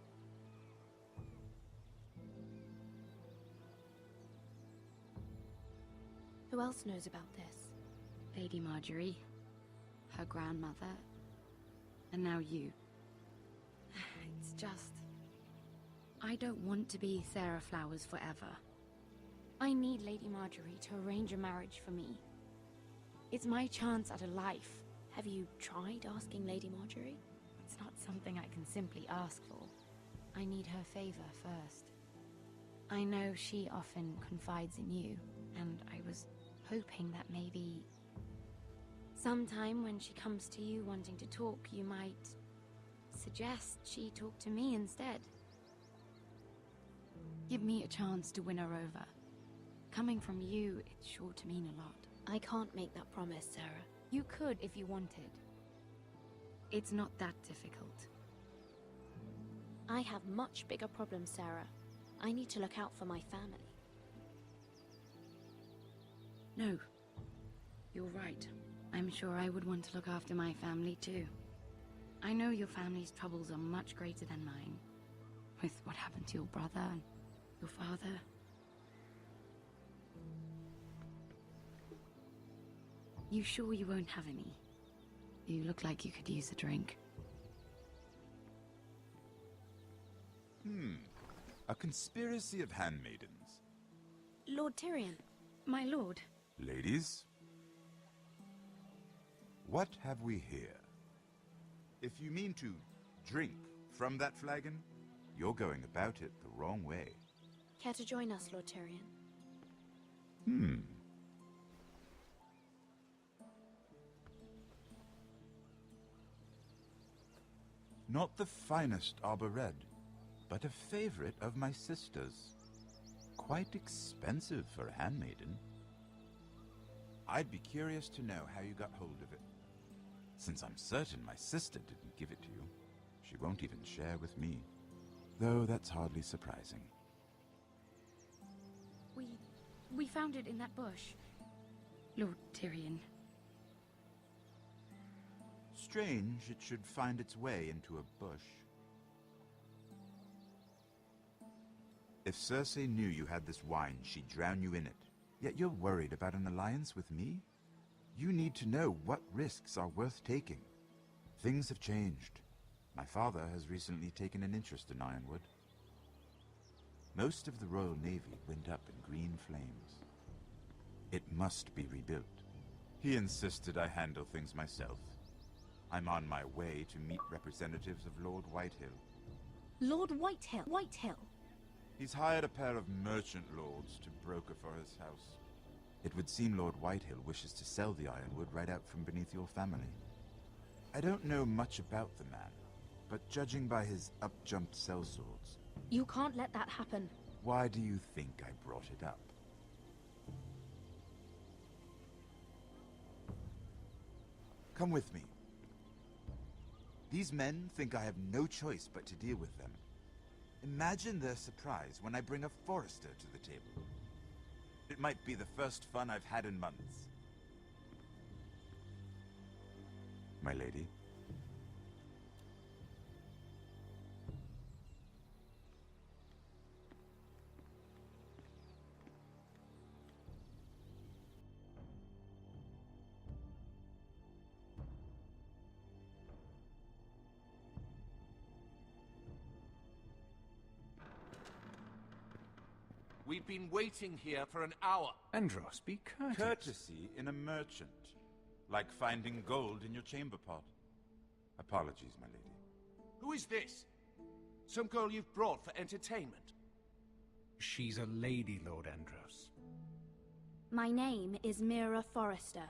[SPEAKER 15] Who else knows about this?
[SPEAKER 16] Lady Marjorie, her grandmother, and now you. It's just... I don't want to be Sarah Flowers forever. I need Lady Marjorie to arrange a marriage for me. It's my chance at a life.
[SPEAKER 15] Have you tried asking Lady Marjorie?
[SPEAKER 16] It's not something I can simply ask for. I need her favor first. I know she often confides in you, and I was hoping that maybe sometime when she comes to you wanting to talk, you might suggest she talk to me instead. Give me a chance to win her over. Coming from you, it's sure to mean a lot.
[SPEAKER 15] I can't make that promise, Sarah.
[SPEAKER 16] You could if you wanted. It's not that difficult.
[SPEAKER 15] I have much bigger problems, Sarah. I need to look out for my family.
[SPEAKER 16] No. You're right. I'm sure I would want to look after my family too. I know your family's troubles are much greater than mine. With what happened to your brother and your father. You sure you won't have any? You look like you could use a drink.
[SPEAKER 19] A conspiracy of handmaidens.
[SPEAKER 15] Lord Tyrion.
[SPEAKER 16] My lord.
[SPEAKER 19] Ladies, what have we here? If you mean to drink from that flagon, you're going about it the wrong way.
[SPEAKER 15] Care to join us, Lord Tyrion?
[SPEAKER 19] Not the finest arbor red, but a favorite of my sister's. Quite expensive for a handmaiden. I'd be curious to know how you got hold of it. Since I'm certain my sister didn't give it to you, she won't even share with me. Though that's hardly surprising.
[SPEAKER 16] We found it in that bush. Lord Tyrion.
[SPEAKER 19] Strange it should find its way into a bush. If Cersei knew you had this wine, she'd drown you in it. Yet you're worried about an alliance with me? You need to know what risks are worth taking. Things have changed. My father has recently taken an interest in Ironwood. Most of the Royal Navy went up in green flames. It must be rebuilt. He insisted I handle things myself. I'm on my way to meet representatives of Lord Whitehill.
[SPEAKER 15] Lord Whitehill? Whitehill?
[SPEAKER 19] He's hired a pair of merchant lords to broker for his house. It would seem Lord Whitehill wishes to sell the Ironwood right out from beneath your family. I don't know much about the man, but judging by his up-jumped sellswords...
[SPEAKER 15] You can't let that happen.
[SPEAKER 19] Why do you think I brought it up? Come with me. These men think I have no choice but to deal with them. Imagine their surprise when I bring a forester to the table. It might be the first fun I've had in months. My lady.
[SPEAKER 14] We've been waiting here for an hour.
[SPEAKER 2] Andros, be courteous.
[SPEAKER 19] Courtesy in a merchant. Like finding gold in your chamber pot. Apologies, my lady.
[SPEAKER 14] Who is this? Some girl you've brought for entertainment?
[SPEAKER 2] She's a lady, Lord Andros.
[SPEAKER 15] My name is Mira Forrester.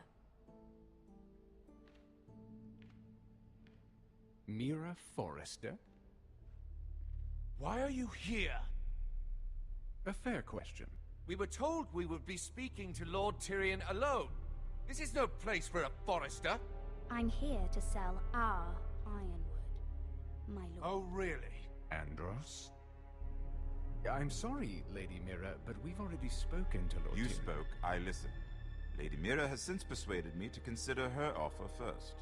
[SPEAKER 2] Mira Forrester?
[SPEAKER 14] Why are you here?
[SPEAKER 2] A fair question.
[SPEAKER 14] We were told we would be speaking to Lord Tyrion alone. This is no place for a Forrester.
[SPEAKER 15] I'm here to sell our ironwood, my lord.
[SPEAKER 14] Oh, really?
[SPEAKER 2] Andros? I'm sorry, Lady Mira, but we've already spoken to Lord
[SPEAKER 19] You
[SPEAKER 2] Tyrion.
[SPEAKER 19] spoke, I listened. Lady Mira has since persuaded me to consider her offer first.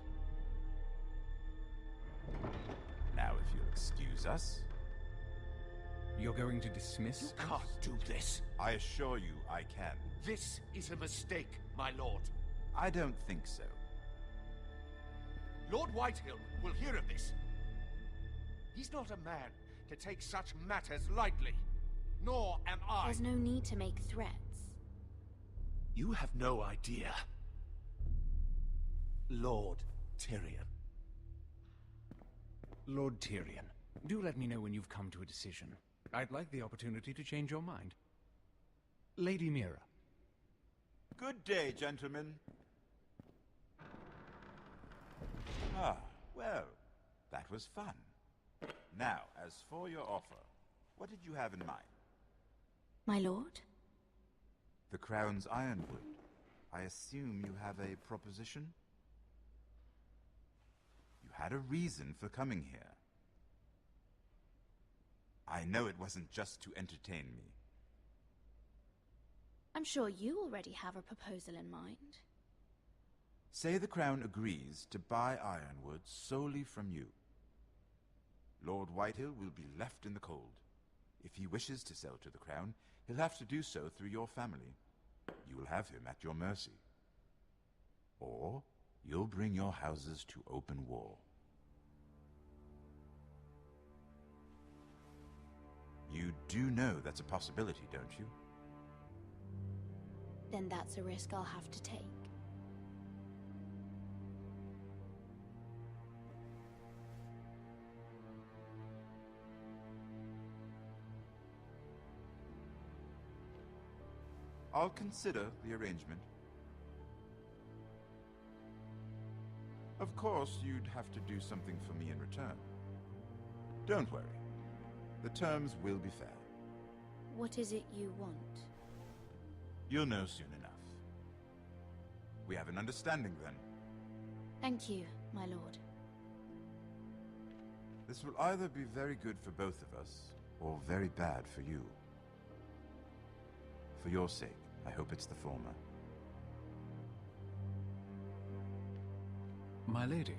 [SPEAKER 19] Now, if you'll excuse us...
[SPEAKER 2] You're going to dismiss us?
[SPEAKER 14] You can't do this.
[SPEAKER 19] I assure you I can.
[SPEAKER 14] This is a mistake, my lord.
[SPEAKER 19] I don't think so.
[SPEAKER 14] Lord Whitehill will hear of this. He's not a man to take such matters lightly. Nor am I.
[SPEAKER 15] There's no need to make threats.
[SPEAKER 14] You have no idea. Lord Tyrion.
[SPEAKER 2] Lord Tyrion, do let me know when you've come to a decision. I'd like the opportunity to change your mind. Lady Mira.
[SPEAKER 19] Good day, gentlemen. Ah, well, that was fun. Now, as for your offer, what did you have in mind?
[SPEAKER 15] My lord?
[SPEAKER 19] The Crown's ironwood. I assume you have a proposition? You had a reason for coming here. I know it wasn't just to entertain me.
[SPEAKER 15] I'm sure you already have a proposal in mind.
[SPEAKER 19] Say the Crown agrees to buy ironwood solely from you. Lord Whitehill will be left in the cold. If he wishes to sell to the Crown, he'll have to do so through your family. You will have him at your mercy. Or you'll bring your houses to open war. You do know that's a possibility, don't you?
[SPEAKER 15] Then that's a risk I'll have to take.
[SPEAKER 19] I'll consider the arrangement. Of course, you'd have to do something for me in return. Don't worry. The terms will be fair.
[SPEAKER 15] What is it you want?
[SPEAKER 19] You'll know soon enough. We have an understanding then.
[SPEAKER 15] Thank you, my lord.
[SPEAKER 19] This will either be very good for both of us, or very bad for you. For your sake, I hope it's the former.
[SPEAKER 2] My lady.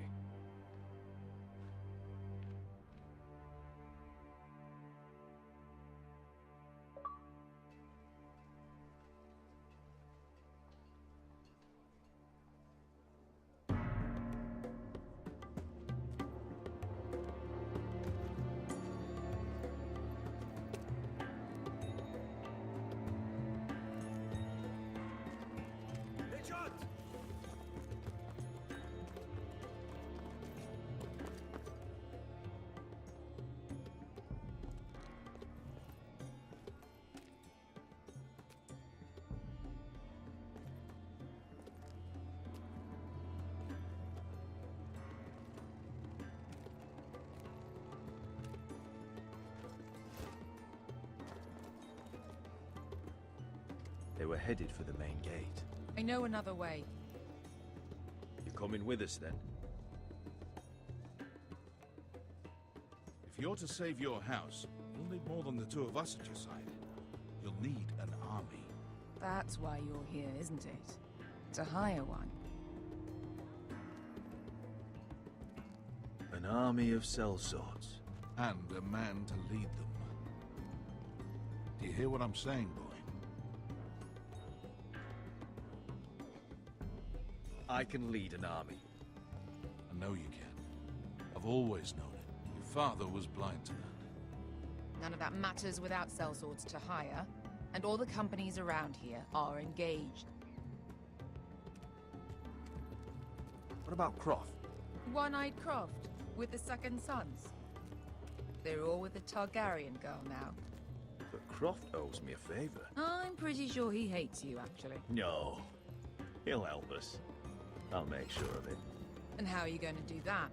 [SPEAKER 2] They were headed for the main gate.
[SPEAKER 3] I know another way.
[SPEAKER 5] You coming with us then?
[SPEAKER 6] If you're to save your house, you'll need more than the two of us at your side. You'll need an army.
[SPEAKER 3] That's why you're here, isn't it? To hire one.
[SPEAKER 2] An army of sellswords.
[SPEAKER 6] And a man to lead them. Do you hear what I'm saying, boy?
[SPEAKER 5] I can lead an army.
[SPEAKER 6] I know you can. I've always known it. Your father was blind to that.
[SPEAKER 3] None of that matters without sellswords to hire. And all the companies around here are engaged.
[SPEAKER 2] What about Croft?
[SPEAKER 3] One-Eyed Croft, with the second sons. They're all with the Targaryen girl now.
[SPEAKER 2] But Croft owes me a favor.
[SPEAKER 3] I'm pretty sure he hates you, actually.
[SPEAKER 2] No. He'll help us. I'll make sure of it.
[SPEAKER 3] And how are you going to do that?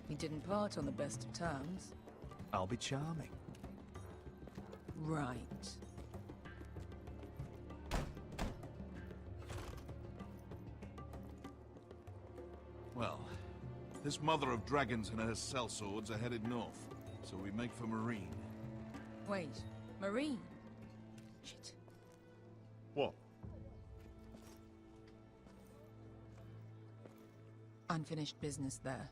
[SPEAKER 3] We didn't part on the best of terms.
[SPEAKER 2] I'll be charming.
[SPEAKER 3] Right.
[SPEAKER 6] Well, this mother of dragons and her sellswords are headed north, so we make for Marine.
[SPEAKER 3] Wait, Marine? Shit.
[SPEAKER 2] What?
[SPEAKER 3] Unfinished business there.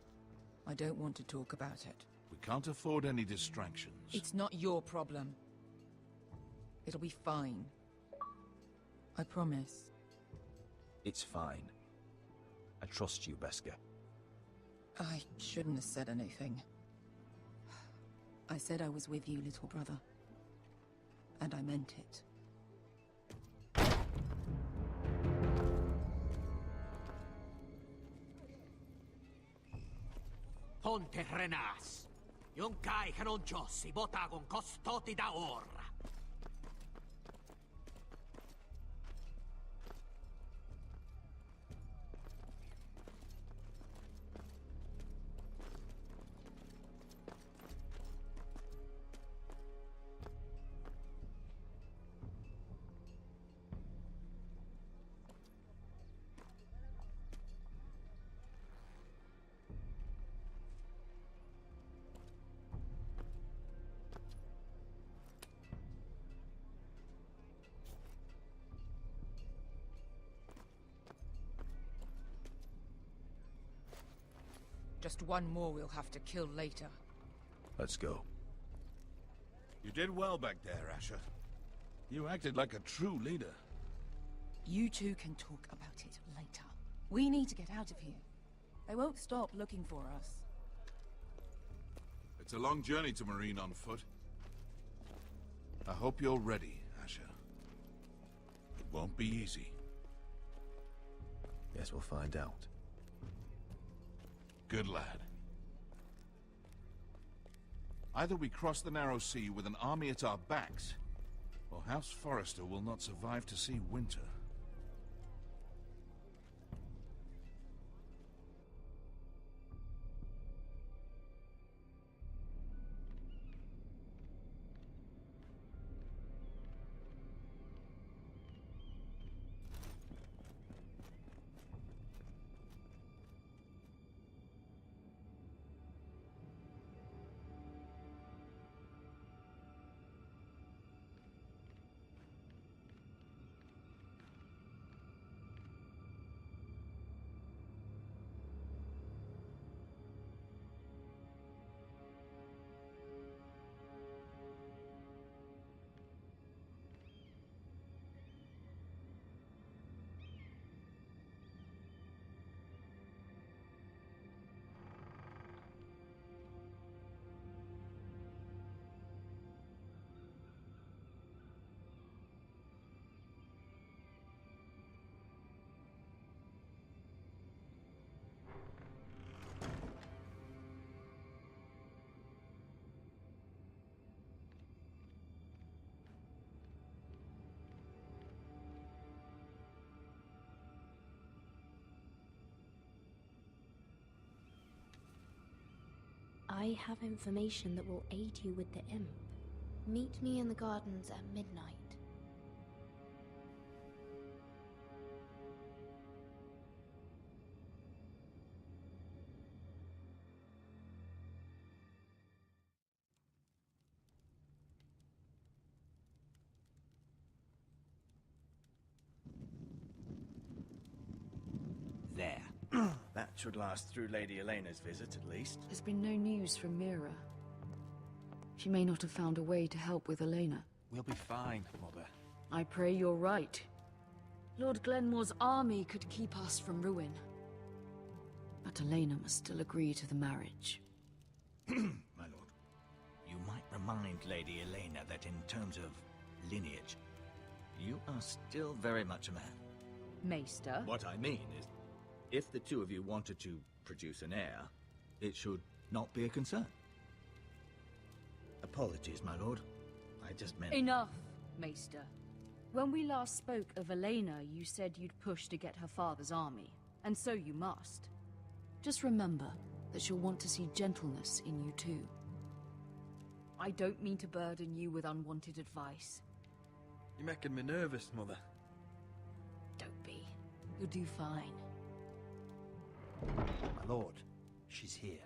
[SPEAKER 3] I don't want to talk about it.
[SPEAKER 6] We can't afford any distractions.
[SPEAKER 3] It's not your problem. It'll be fine. I promise.
[SPEAKER 2] It's fine. I trust you, Beskar.
[SPEAKER 3] I shouldn't have said anything. I said I was with you, little brother. And I meant it.
[SPEAKER 13] Ponte Renas. Yon kai canon jossi botagon costoti da orra.
[SPEAKER 3] Just one more we'll have to kill later.
[SPEAKER 2] Let's go.
[SPEAKER 6] You did well back there, Asher. You acted like a true leader.
[SPEAKER 3] You two can talk about it later. We need to get out of here. They won't stop looking for us.
[SPEAKER 6] It's a long journey to Marine on foot. I hope you're ready, Asher. It won't be easy.
[SPEAKER 2] Guess we'll find out.
[SPEAKER 6] Good lad. Either we cross the narrow sea with an army at our backs, or House Forrester will not survive to see winter.
[SPEAKER 15] I have information that will aid you with the imp. Meet me in the gardens at midnight.
[SPEAKER 7] There. That should last through Lady Elena's visit, at least.
[SPEAKER 9] There's been no news from Mira. She may not have found a way to help with Elena.
[SPEAKER 7] We'll be fine, Mother.
[SPEAKER 9] I pray you're right. Lord Glenmore's army could keep us from ruin. But Elena must still agree to the marriage.
[SPEAKER 7] My lord, you might remind Lady Elena that in terms of lineage. You are still very much a man.
[SPEAKER 9] Maester?
[SPEAKER 7] What I mean is, if the two of you wanted to produce an heir, it should not be a concern. Apologies, my lord. I just meant...
[SPEAKER 9] Enough, Maester. When we last spoke of Elena, you said you'd push to get her father's army, and so you must. Just remember that she'll want to see gentleness in you too. I don't mean to burden you with unwanted advice.
[SPEAKER 2] You're making me nervous, Mother.
[SPEAKER 9] Don't be. You'll do fine.
[SPEAKER 4] My lord, she's here.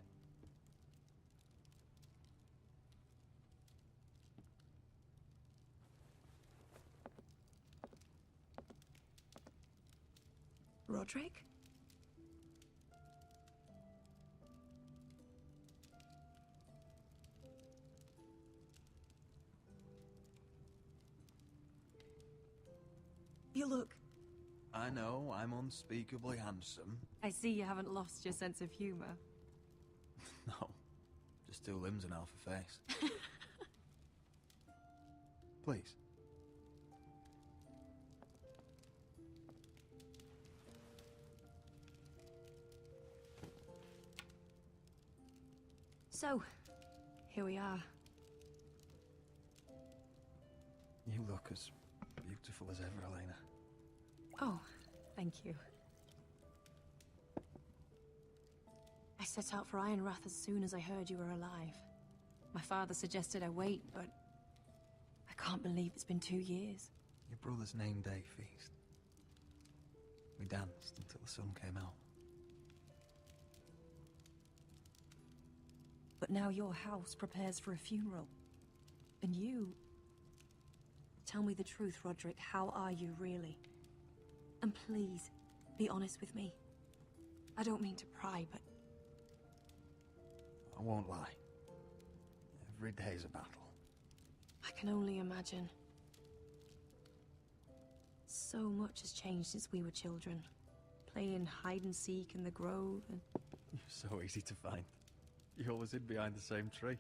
[SPEAKER 3] Roderick? You look...
[SPEAKER 2] I know, I'm unspeakably handsome.
[SPEAKER 20] I see you haven't lost your sense of humor.
[SPEAKER 2] No, just two limbs and half a face. Please.
[SPEAKER 20] So, here we are.
[SPEAKER 2] You look as beautiful as ever, Elena.
[SPEAKER 20] Oh, thank you. I set out for Ironrath as soon as I heard you were alive. My father suggested I wait, but I can't believe it's been 2 years.
[SPEAKER 2] Your brother's name day feast. We danced until the sun came out.
[SPEAKER 20] But now your house prepares for a funeral. And you... Tell me the truth, Roderick. How are you, really? And please, be honest with me. I don't mean to pry, but...
[SPEAKER 2] I won't lie. Every day's a battle.
[SPEAKER 20] I can only imagine. So much has changed since we were children. Playing hide and seek in the grove and...
[SPEAKER 2] You're so easy to find. You always hid behind the same tree.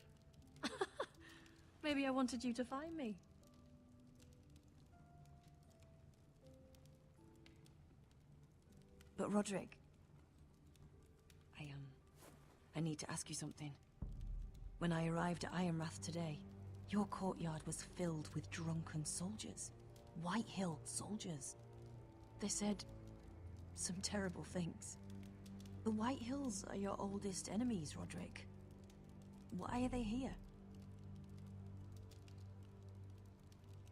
[SPEAKER 20] Maybe I wanted you to find me. But Roderick... I need to ask you something. When I arrived at Ironrath today, your courtyard was filled with drunken soldiers. White-Hill soldiers. They said some terrible things. The White Hills are your oldest enemies, Roderick. Why are they here?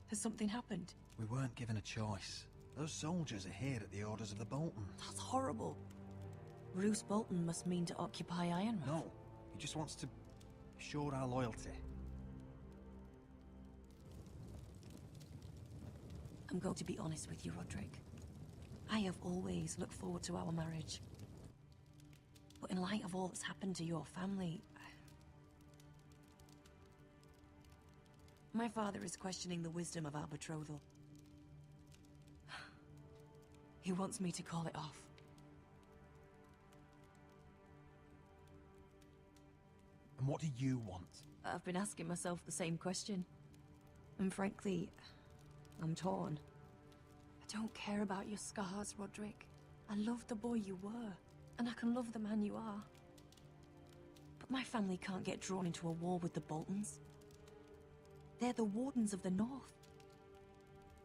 [SPEAKER 20] Has something happened?
[SPEAKER 2] We weren't given a choice. Those soldiers are here at the orders of the Boltons.
[SPEAKER 20] That's horrible. Roose Bolton must mean to occupy Ironrath.
[SPEAKER 2] No, he just wants to show our loyalty.
[SPEAKER 20] I'm going to be honest with you, Roderick. I have always looked forward to our marriage. But in light of all that's happened to your family... My father is questioning the wisdom of our betrothal. He wants me to call it off.
[SPEAKER 2] And what do you want?
[SPEAKER 20] I've been asking myself the same question. And frankly, I'm torn. I don't care about your scars, Roderick. I love the boy you were, and I can love the man you are. But my family can't get drawn into a war with the Boltons. They're the Wardens of the North.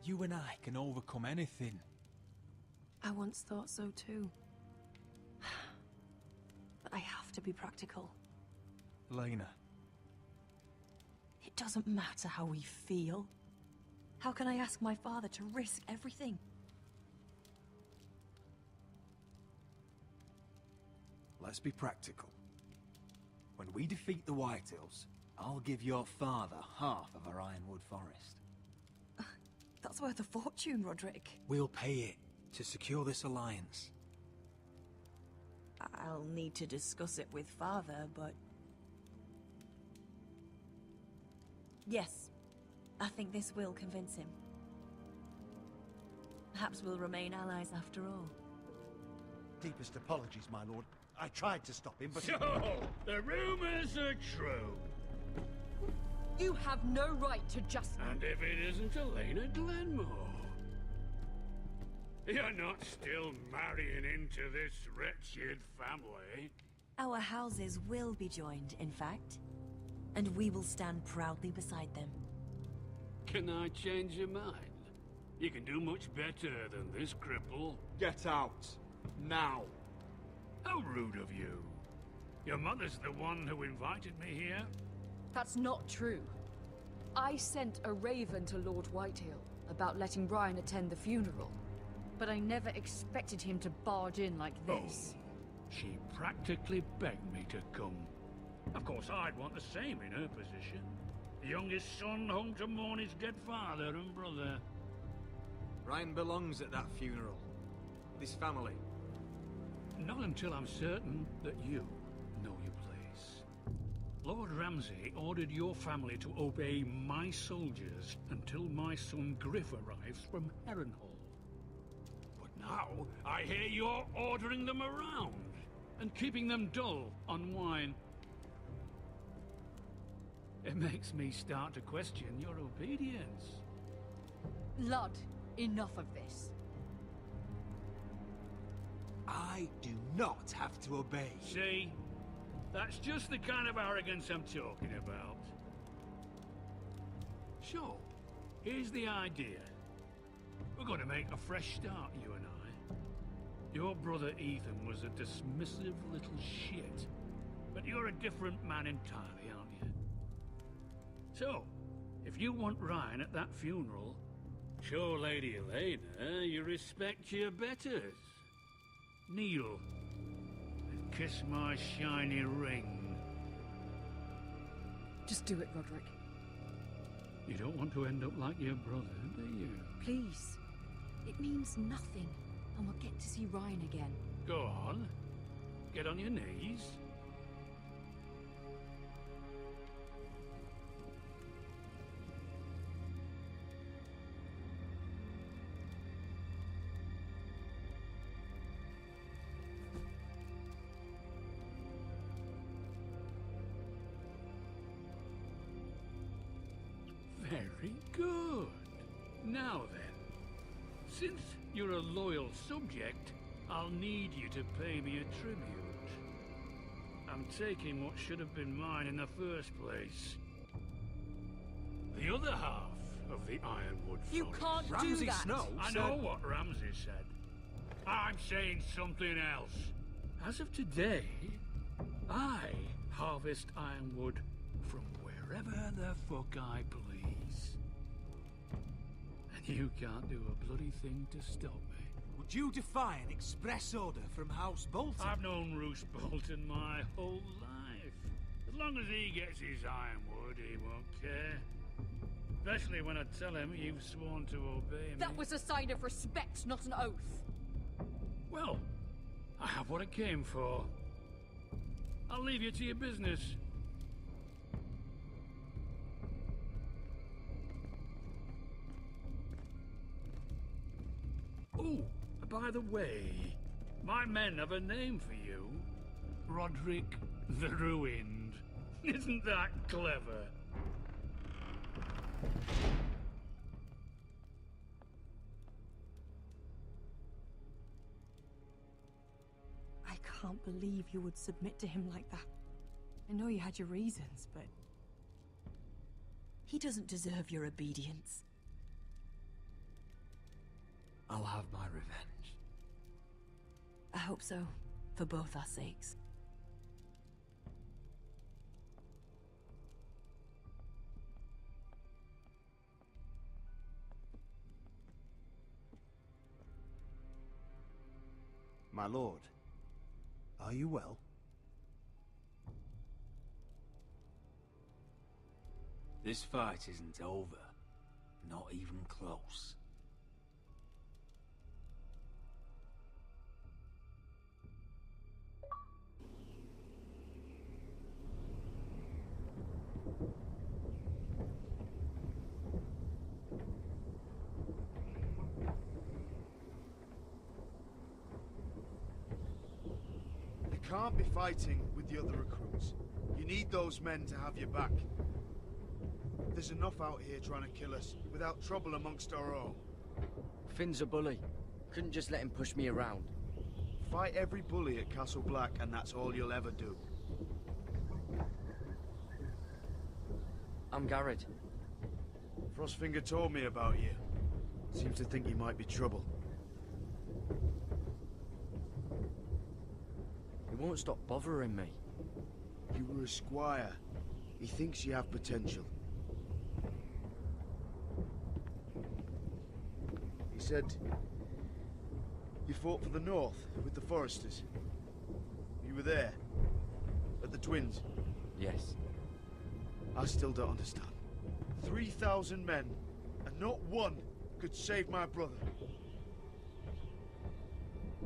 [SPEAKER 2] You and I can overcome anything.
[SPEAKER 20] I once thought so too. But I have to be practical.
[SPEAKER 2] Elena.
[SPEAKER 20] It doesn't matter how we feel. How can I ask my father to risk everything?
[SPEAKER 2] Let's be practical. When we defeat the Whitehills, I'll give your father half of our Ironwood Forest.
[SPEAKER 20] That's worth a fortune, Roderick.
[SPEAKER 2] We'll pay it to secure this alliance.
[SPEAKER 20] I'll need to discuss it with father, but... Yes, I think this will convince him. Perhaps we'll remain allies after all.
[SPEAKER 4] Deepest apologies, my lord. I tried to stop him, but...
[SPEAKER 8] So, the rumors are true.
[SPEAKER 9] You have no right to just...
[SPEAKER 21] And if it isn't Elena Glenmore? You're not still marrying into this wretched family?
[SPEAKER 20] Our houses will be joined, in fact. And we will stand proudly beside them.
[SPEAKER 21] Can I change your mind? You can do much better than this cripple.
[SPEAKER 14] Get out. Now.
[SPEAKER 21] How rude of you. Your mother's the one who invited me here?
[SPEAKER 9] That's not true. I sent a raven to Lord Whitehill about letting Ryan attend the funeral. But I never expected him to barge in like this.
[SPEAKER 21] Oh, she practically begged me to come. Of course, I'd want the same in her position. The youngest son home to mourn his dead father and brother.
[SPEAKER 17] Ryan belongs at that funeral. This family.
[SPEAKER 21] Not until I'm certain that you know your place. Lord Ramsay ordered your family to obey my soldiers until my son Griff arrives from Harrenhal. But now, I hear you're ordering them around and keeping them dull on wine. It makes me start to question your obedience.
[SPEAKER 9] Lud, enough of this.
[SPEAKER 14] I do not have to obey.
[SPEAKER 21] See? That's just the kind of arrogance I'm talking about. So, here's the idea. We're going to make a fresh start, you and I. Your brother Ethan was a dismissive little shit. But you're a different man entirely, aren't you? So, if you want Ryan at that funeral, show Lady Elena you respect your betters. Kneel and kiss my shiny ring.
[SPEAKER 9] Just do it, Roderick.
[SPEAKER 21] You don't want to end up like your brother, do you?
[SPEAKER 9] Please. It means nothing, and we'll get to see Ryan again.
[SPEAKER 21] Go on. Get on your knees. Very good. Now then, since you're a loyal subject, I'll need you to pay me a tribute. I'm taking what should have been mine in the first place. The other half of the Ironwood Forest.
[SPEAKER 9] You can't do
[SPEAKER 17] Ramsay
[SPEAKER 9] that!
[SPEAKER 17] Snow
[SPEAKER 21] I know what Ramsay said. I'm saying something else. As of today, I harvest ironwood from wherever the fuck I please. And you can't do a bloody thing to stop me.
[SPEAKER 14] Would you defy an express order from House Bolton?
[SPEAKER 21] I've known Roose Bolton my whole life. As long as he gets his ironwood, he won't care. Especially when I tell him you've sworn to obey me.
[SPEAKER 9] That was a sign of respect, not an oath.
[SPEAKER 21] Well, I have what I came for. I'll leave you to your business. Oh, by the way, my men have a name for you. Roderick the Ruined. Isn't that clever?
[SPEAKER 20] I can't believe you would submit to him like that. I know you had your reasons, but... he doesn't deserve your obedience.
[SPEAKER 13] I'll have my revenge.
[SPEAKER 20] I hope so, for both our sakes.
[SPEAKER 4] My lord, are you well?
[SPEAKER 13] This fight isn't over. Not even close.
[SPEAKER 4] You can't be fighting with the other recruits. You need those men to have your back.
[SPEAKER 1] there's enough out here trying to kill us, without trouble amongst our own.
[SPEAKER 11] Finn's a bully. Couldn't just let him push me around.
[SPEAKER 1] Fight every bully at Castle Black, and that's all you'll ever do.
[SPEAKER 11] I'm Garrett.
[SPEAKER 1] Frostfinger told me about you. Seems to think you might be trouble.
[SPEAKER 11] He won't stop bothering me.
[SPEAKER 1] You were a squire. He thinks you have potential. He said you fought for the North with the Foresters. You were there, at the Twins.
[SPEAKER 11] Yes.
[SPEAKER 1] I still don't understand. 3,000 men, and not one could save my brother.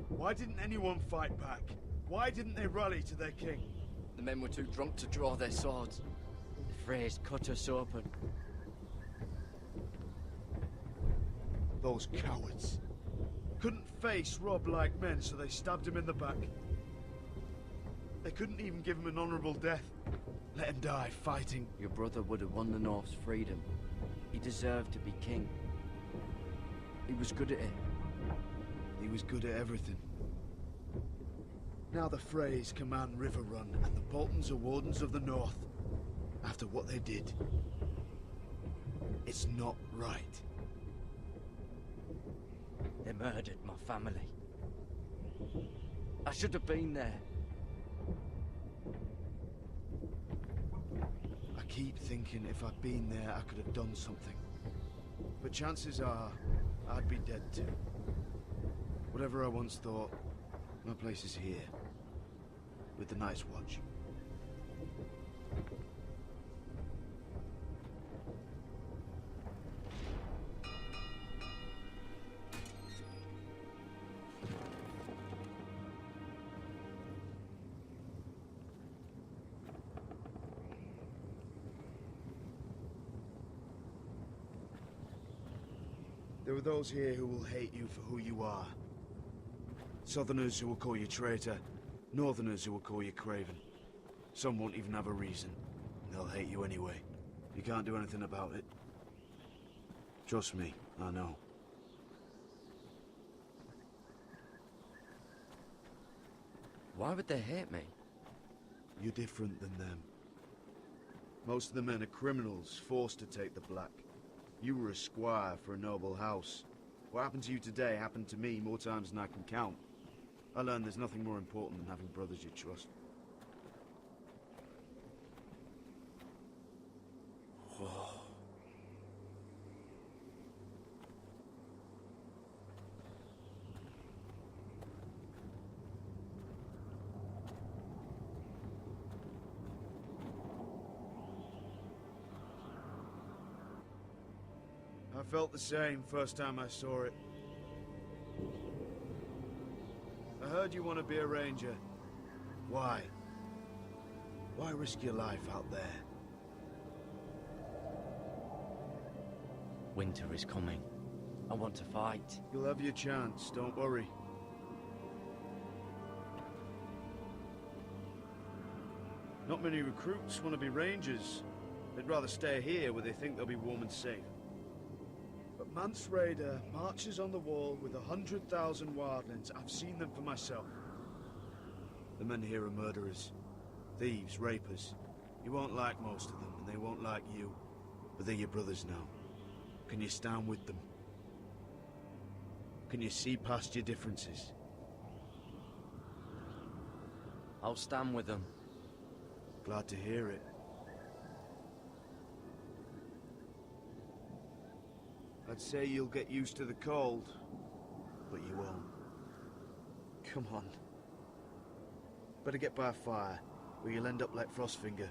[SPEAKER 1] Why didn't anyone fight back? Why didn't they rally to their king?
[SPEAKER 11] The men were too drunk to draw their swords. The Freys cut us open.
[SPEAKER 1] Those cowards. Couldn't face Rob like men, so they stabbed him in the back. They couldn't even give him an honorable death. Let him die fighting.
[SPEAKER 11] Your brother would have won the North's freedom. He deserved to be king. He was good at it.
[SPEAKER 1] He was good at everything. Now the Freys command Riverrun, and the Boltons are Wardens of the North. After what they did. It's not right.
[SPEAKER 11] They murdered my family. I should have been there.
[SPEAKER 1] I keep thinking if I'd been there, I could have done something. But chances are, I'd be dead too. Whatever I once thought, my place is here. With the Night's Watch. There are those here who will hate you for who you are. Southerners who will call you traitor, Northerners who will call you craven. Some won't even have a reason. They'll hate you anyway. You can't do anything about it. Trust me, I know.
[SPEAKER 11] Why would they hate me?
[SPEAKER 1] You're different than them. Most of the men are criminals, forced to take the black. You were a squire for a noble house. What happened to you today happened to me more times than I can count. I learned there's nothing more important than having brothers you trust. I felt the same first time I saw it. I heard you want to be a ranger. Why? Why risk your life out there?
[SPEAKER 11] Winter is coming. I want to fight.
[SPEAKER 1] You'll have your chance, don't worry. Not many recruits want to be rangers. They'd rather stay here where they think they'll be warm and safe. But Mance Raider marches on the wall with 100,000 wildlings. I've seen them for myself. The men here are murderers. Thieves, rapers. You won't like most of them, and they won't like you. But they're your brothers now. Can you stand with them? Can you see past your differences?
[SPEAKER 11] I'll stand with them.
[SPEAKER 1] Glad to hear it. I'd say you'll get used to the cold, but you won't. Come on. Better get by a fire, or you'll end up like Frostfinger.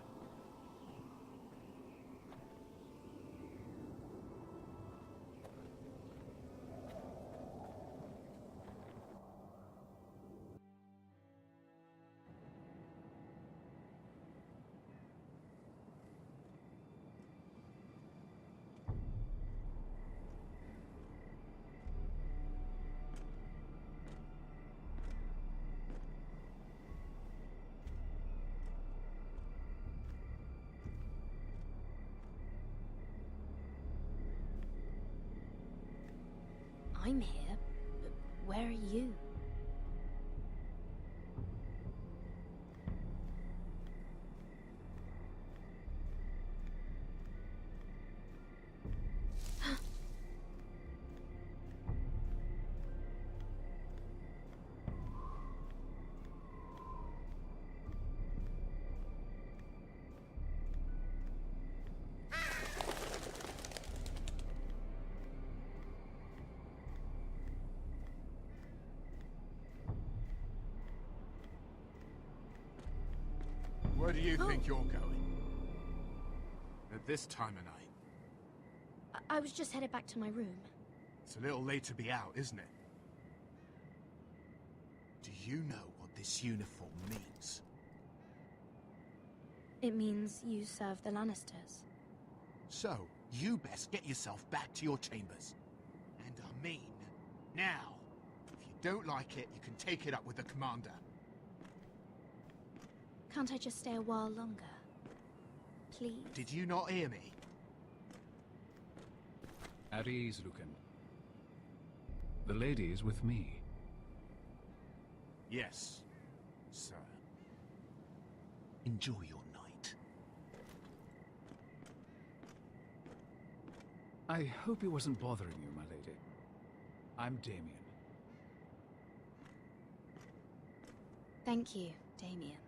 [SPEAKER 15] I'm here, but where are you?
[SPEAKER 14] Where do you think you're going? At this time of night?
[SPEAKER 15] I was just headed back to my room.
[SPEAKER 14] It's a little late to be out, isn't it? Do you know what this uniform means?
[SPEAKER 15] It means you serve the Lannisters.
[SPEAKER 14] So, you best get yourself back to your chambers. And I mean, now. If you don't like it, you can take it up with the commander.
[SPEAKER 15] Can't I just stay a while longer? Please?
[SPEAKER 14] Did you not hear me?
[SPEAKER 10] At ease, Lucan. The lady is with me.
[SPEAKER 14] Yes, sir. Enjoy your night.
[SPEAKER 10] I hope he wasn't bothering you, my lady. I'm Damien.
[SPEAKER 15] Thank you, Damien.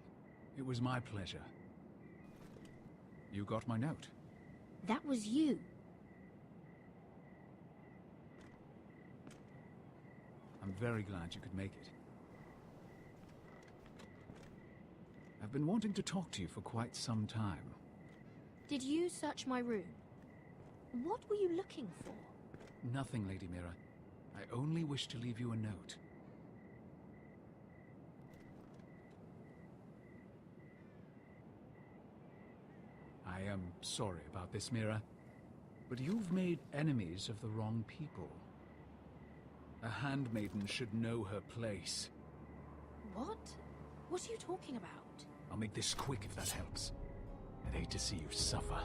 [SPEAKER 10] It was my pleasure. You got my note.
[SPEAKER 15] That was you.
[SPEAKER 10] I'm very glad you could make it. I've been wanting to talk to you for quite some time.
[SPEAKER 15] Did you search my room? What were you looking for?
[SPEAKER 10] Nothing, Lady Mira. I only wish to leave you a note. I am sorry about this, Mira, but you've made enemies of the wrong people. A handmaiden should know her place.
[SPEAKER 15] What? What are you talking about?
[SPEAKER 10] I'll make this quick if that helps. I'd hate to see you suffer.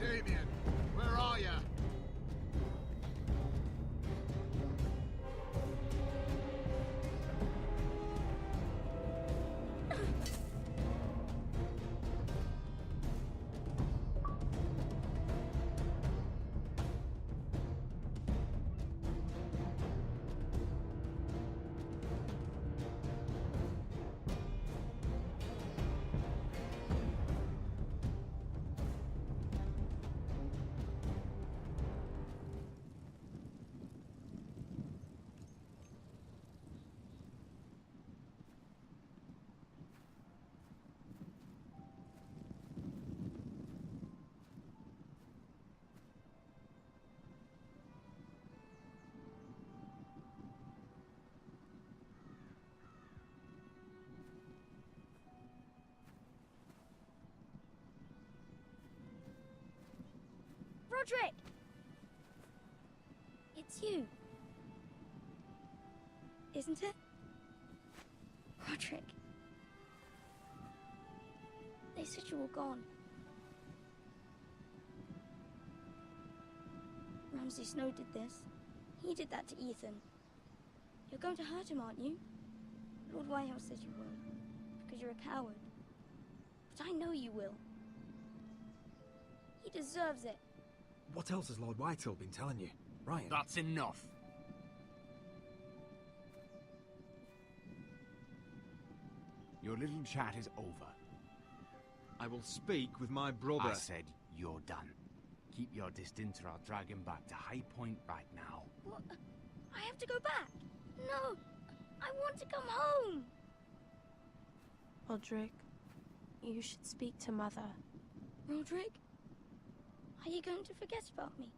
[SPEAKER 14] Damien, where are you?
[SPEAKER 15] Roderick! It's you. Isn't it? Roderick. They said you were gone. Ramsay Snow did this. He did that to Ethan. You're going to hurt him, aren't you? Lord Whitehouse says you won't, because you're a coward. But I know you will. He deserves it.
[SPEAKER 22] What else has Lord Whitehill been telling you, Ryan?
[SPEAKER 17] That's enough.
[SPEAKER 23] Your little chat is over.
[SPEAKER 17] I will speak with my brother.
[SPEAKER 23] I said you're done. Keep your distance or I'll drag him back to High Point right now.
[SPEAKER 15] What? I have to go back? No! I want to come home.
[SPEAKER 12] Roderick, you should speak to Mother.
[SPEAKER 15] Roderick? Are you going to forget about me?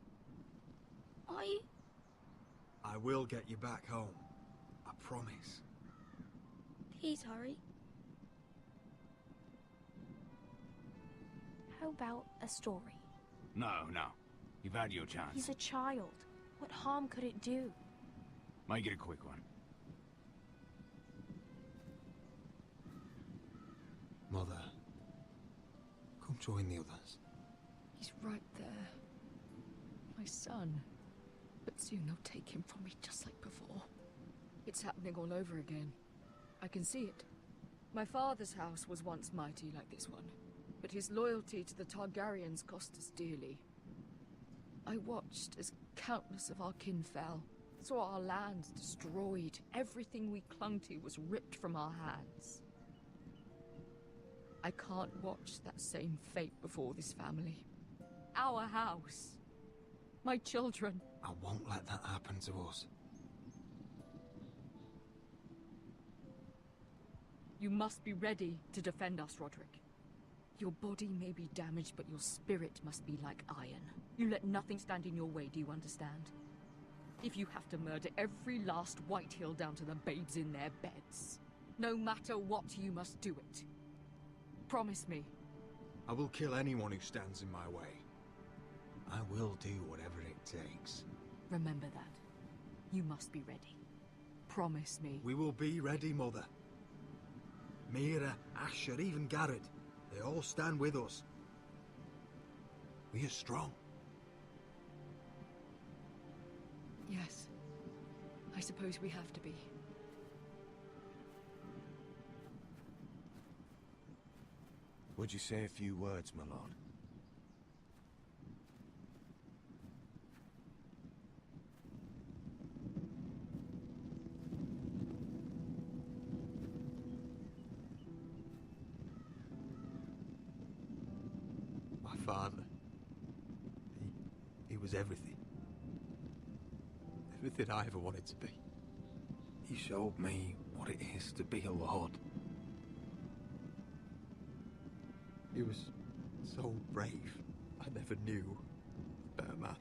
[SPEAKER 15] Are you?
[SPEAKER 22] I will get you back home. I promise.
[SPEAKER 15] Please hurry.
[SPEAKER 12] How about a story?
[SPEAKER 23] No. You've had your chance.
[SPEAKER 12] He's a child. What harm could it do?
[SPEAKER 23] Make it a quick one.
[SPEAKER 22] Mother, come join the others.
[SPEAKER 9] He's right there. My son. But soon they'll take him from me just like before. It's happening all over again. I can see it. My father's house was once mighty like this one, but his loyalty to the Targaryens cost us dearly. I watched as countless of our kin fell, saw our lands destroyed, everything we clung to was ripped from our hands. I can't watch that same fate before this family. Our house. My children.
[SPEAKER 22] I won't let that happen to us.
[SPEAKER 9] You must be ready to defend us, Roderick. Your body may be damaged, but your spirit must be like iron. You let nothing stand in your way, do you understand? If you have to murder every last Whitehill down to the babes in their beds, no matter what, you must do it. Promise me.
[SPEAKER 22] I will kill anyone who stands in my way. I will do whatever it takes.
[SPEAKER 9] Remember that. You must be ready. Promise me.
[SPEAKER 22] We will be ready, Mother. Mira, Asher, even Garrett. They all stand with us. We are strong.
[SPEAKER 9] Yes. I suppose we have to be.
[SPEAKER 16] Would you say a few words, my lord?
[SPEAKER 22] My father. He was everything. Everything I ever wanted to be. He showed me what it is to be a lord. He was so brave. I never knew a better man.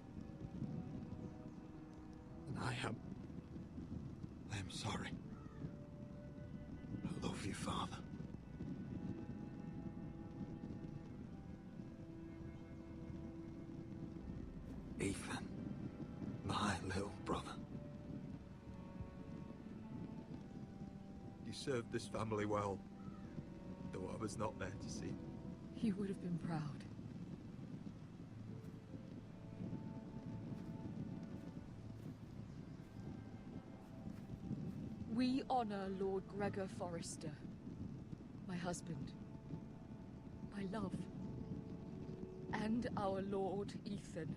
[SPEAKER 22] And I am sorry. I love you, Father. Ethan, my little brother. You served this family well, though I was not there to see.
[SPEAKER 9] You would have been proud. We honor Lord Gregor Forrester, my husband, my love, and our Lord Ethan,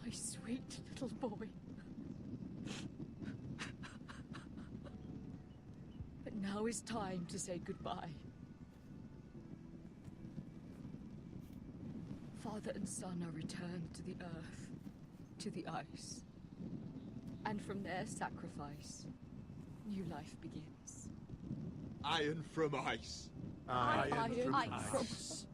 [SPEAKER 9] my sweet little boy. But now is time to say goodbye. Father and son are returned to the earth, to the ice. And from their sacrifice, new life begins.
[SPEAKER 22] Iron from ice.
[SPEAKER 9] Iron from ice.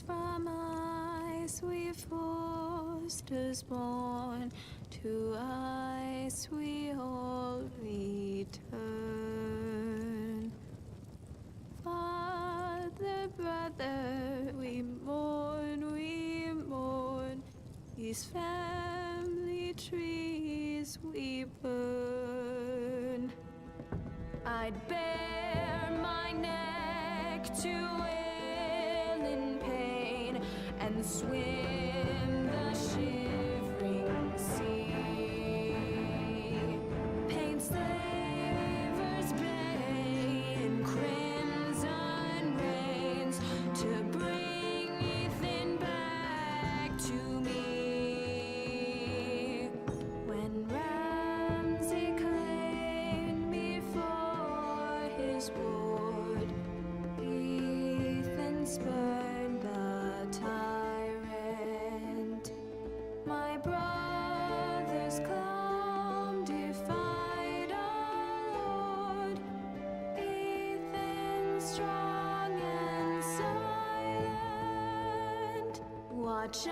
[SPEAKER 12] From ice we foresters born, to ice we all return. Father, brother, we mourn, these family trees I'd bare my neck to wail in pain and swim the shivering sea. Paint slavers bay in crimson rains to bring Ethan back to me. When Ramsay claimed me for his ward, Ethan spurned the tyrant. My brother's calm defied our Lord. Ethan strong and silent. Watch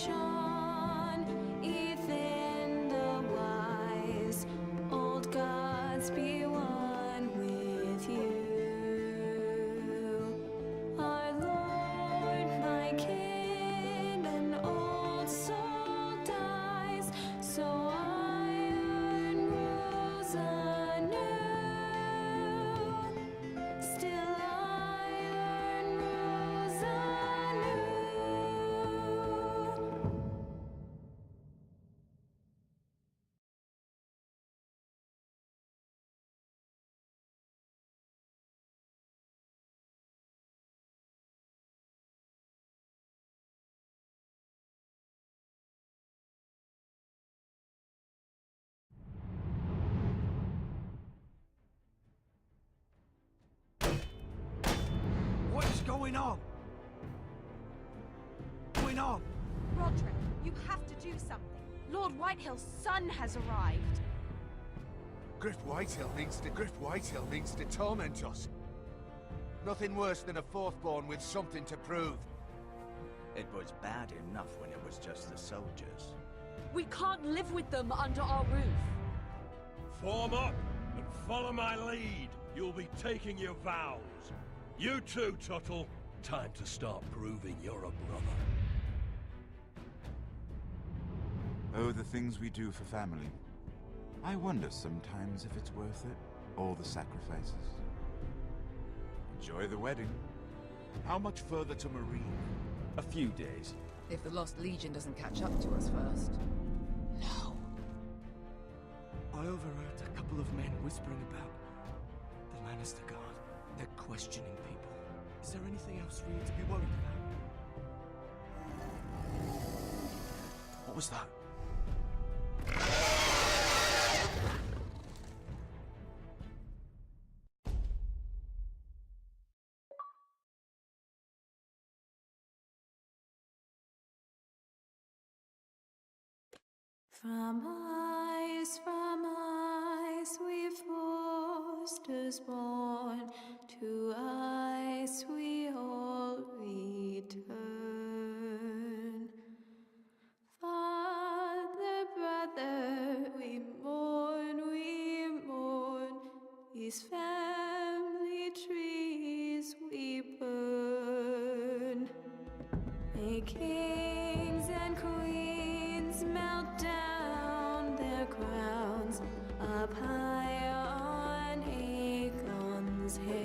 [SPEAKER 12] on, Ethan the wise. Old gods be one with you. Our Lord, my King, an old soul dies, so iron rules anew. Still iron rules anew.
[SPEAKER 22] What is going on? Going on?
[SPEAKER 5] Roderick, you have to do something. Lord Whitehill's son has arrived.
[SPEAKER 16] Griff Whitehill means to torment us. Nothing worse than a fourth-born with something to prove.
[SPEAKER 7] It was bad enough when it was just the soldiers.
[SPEAKER 9] We can't live with them under our roof.
[SPEAKER 18] Form up and follow my lead. You'll be taking your vows. You too, Tuttle. Time to start proving you're a brother.
[SPEAKER 6] Oh, the things we do for family. I wonder sometimes if it's worth it, all the sacrifices. Enjoy the wedding.
[SPEAKER 16] How much further to Marine?
[SPEAKER 2] A few days.
[SPEAKER 3] If the Lost Legion doesn't catch up to us first. No.
[SPEAKER 17] I overheard a couple of men whispering about the Lannister Guard. They're questioning people. Is there anything else for you to be worried about?
[SPEAKER 2] What was that?
[SPEAKER 12] From ice we foresters born, to ice we all return. Father, brother, we mourn, these family trees we burn. May kings and queens melt down their crowns up high on Aegon's hill.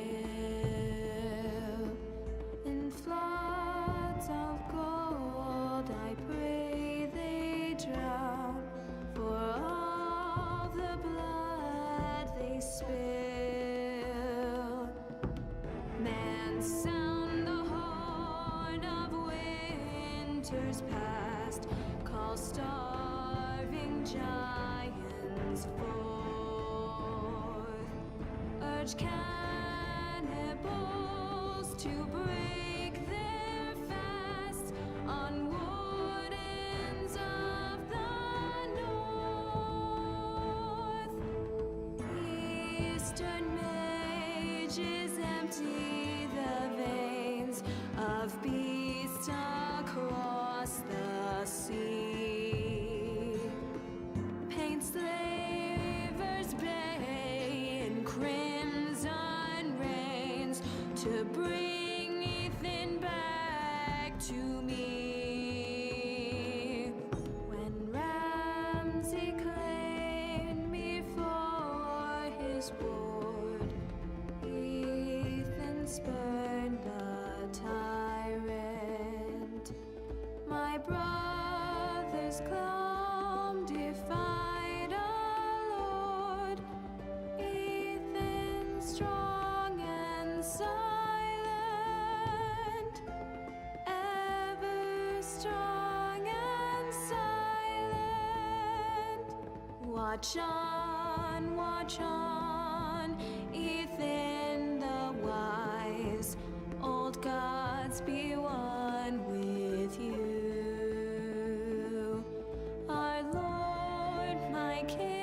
[SPEAKER 12] In floods of gold I pray they drown, for all the blood they spill. Man, sound the horn of winter's past, call starving giants forth, urge cannibals to break their fast on wardens of the north. Eastern mages empty the veins of beasts across the sea. Paint slavers bay in crimson rains to bring Ethan back to me. When Ramsay claimed me for his war, watch on, Ethan the wise. Old gods be one with you. Our Lord, my King.